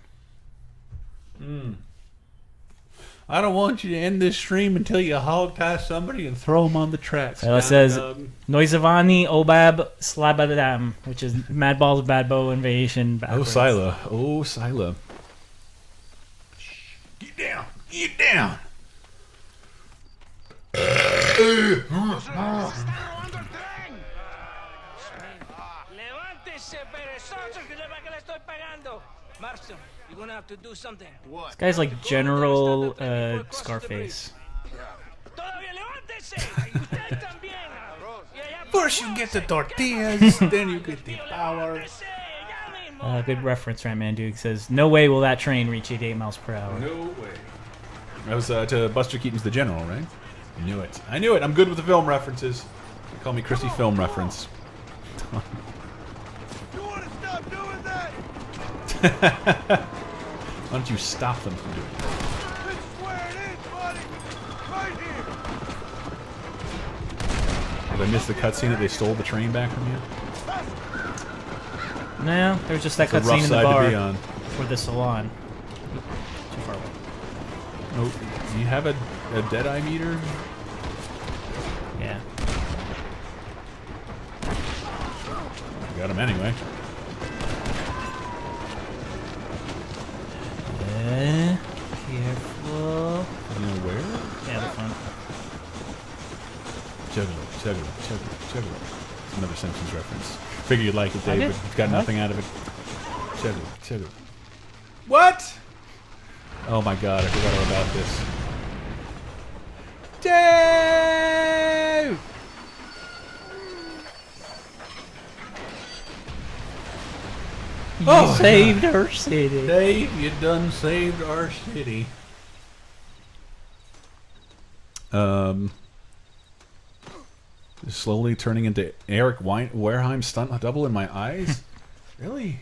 Speaker 2: I don't want you to end this stream until you hog tie somebody and throw them on the tracks.
Speaker 1: It says Noizavani Obab Slabadam, which is Mad Balls Bad Bow Invasion.
Speaker 2: Oh,
Speaker 1: backwards.
Speaker 2: Scylla. Oh, Scylla. Get down. Get down.
Speaker 6: Levántese, perezoso, que para que le estoy pagando. Marston, you're gonna have to do something.
Speaker 1: This guy's like General Scarface.
Speaker 6: Todavía levántese. Usted también.
Speaker 2: First you get the tortillas, then you get the power.
Speaker 6: Levántese, ya mismo.
Speaker 1: Good reference, right, man? Dude says, "No way will that train reach 88 miles per hour."
Speaker 2: No way. That was to Buster Keaton's The General, right? I knew it. I knew it. I'm good with the film references. They call me Chrissy Film Reference.
Speaker 4: You want to stop doing that?
Speaker 2: Why don't you stop them from doing it?
Speaker 4: This is where it is, buddy. Right here.
Speaker 2: Did I miss the cutscene that they stole the train back from you?
Speaker 1: No, there was just that
Speaker 2: It's a rough
Speaker 1: cutscene in the
Speaker 2: side
Speaker 1: bar
Speaker 2: to be on.
Speaker 1: for the salon. Too far away.
Speaker 2: Oh, do you have a Deadeye meter?
Speaker 1: Yeah.
Speaker 2: Got him anyway.
Speaker 1: Careful.
Speaker 2: You know where?
Speaker 1: Yeah, the front.
Speaker 2: Juggalo. It's another Simpsons reference. Figure you'd like it, Dave,
Speaker 1: did.
Speaker 2: but you've got
Speaker 1: I
Speaker 2: nothing out of it. Juggalo. What? Oh my god, I forgot all about this. Dave!
Speaker 1: You saved our city.
Speaker 2: Dave, you done saved our city. Slowly turning into Eric Wareheim stunt double in my eyes. Really?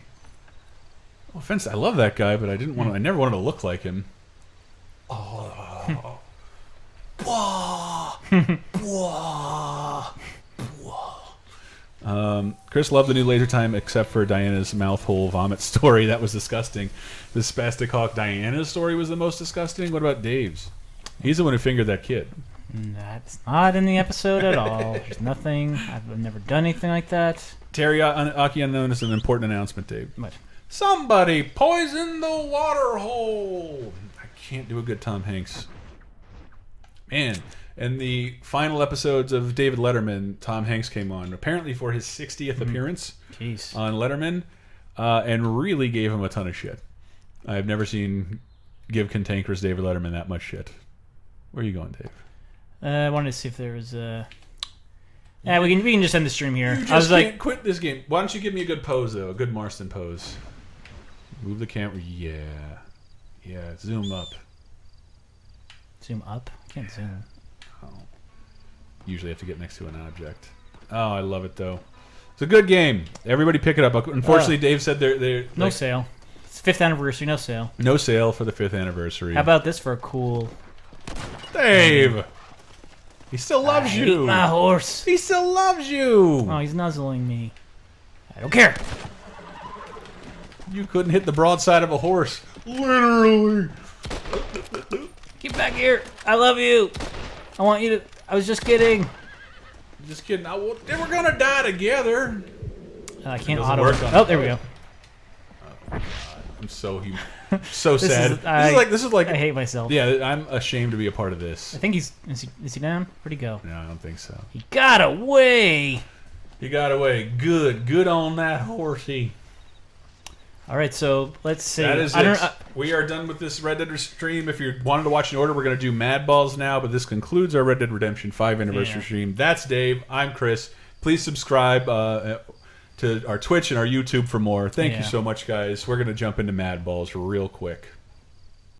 Speaker 2: No offense, I love that guy, but I didn't want. I never wanted to look like him. Oh. Chris loved the new Laser Time, except for Diana's mouth hole vomit story. That was disgusting. The Spastic Hawk Diana's story was the most disgusting. What about Dave's? He's the one who fingered that kid.
Speaker 1: That's not in the episode at all. There's nothing. I've never done anything like that.
Speaker 2: Terry Aki Unknown is an important announcement, Dave.
Speaker 1: What?
Speaker 2: Somebody poisoned the water hole. I can't do a good Tom Hanks. Man, in the final episodes of David Letterman, Tom Hanks came on, apparently for his 60th appearance
Speaker 1: Jeez.
Speaker 2: on Letterman, and really gave him a ton of shit. I've never seen give cantankerous David Letterman that much shit. Where are you going, Dave?
Speaker 1: I wanted to see if there was a... Yeah, we can just end the stream here.
Speaker 2: You just
Speaker 1: I was
Speaker 2: can't
Speaker 1: like...
Speaker 2: quit this game. Why don't you give me a good pose, though? A good Marston pose. Move the camera. Yeah. Yeah, zoom up.
Speaker 1: Zoom up? Can't zoom.
Speaker 2: Oh. Usually have to get next to an object. Oh, I love it, though. It's a good game. Everybody pick it up. Unfortunately, Dave said they're
Speaker 1: No
Speaker 2: like,
Speaker 1: sale. It's 5th anniversary, no sale.
Speaker 2: no sale for the 5th anniversary.
Speaker 1: How about this for a cool...
Speaker 2: Dave? He still loves you.
Speaker 1: My horse.
Speaker 2: He still loves you.
Speaker 1: Oh, he's nuzzling me. I don't care.
Speaker 2: You couldn't hit the broadside of a horse. Literally.
Speaker 1: Get back here. I love you. I want you to... I was just kidding.
Speaker 2: Just kidding. They were gonna die together.
Speaker 1: I can't
Speaker 2: doesn't
Speaker 1: auto.
Speaker 2: work on
Speaker 1: Oh,
Speaker 2: it.
Speaker 1: there we go.
Speaker 2: I'm so sad. This is like
Speaker 1: I hate myself.
Speaker 2: Yeah, I'm ashamed to be a part of this.
Speaker 1: I think is he down? Where'd he go?
Speaker 2: No, I don't think so.
Speaker 1: He got away.
Speaker 2: He got away. Good on that horsey.
Speaker 1: All right, so let's see.
Speaker 2: That is it. We are done with this Red Dead stream. If you wanted to watch in order, we're going to do Mad Balls now, but this concludes our Red Dead Redemption 5 anniversary stream. That's Dave. I'm Chris. Please subscribe to our Twitch and our YouTube for more. Thank you so much, guys. We're going to jump into Mad Balls real quick.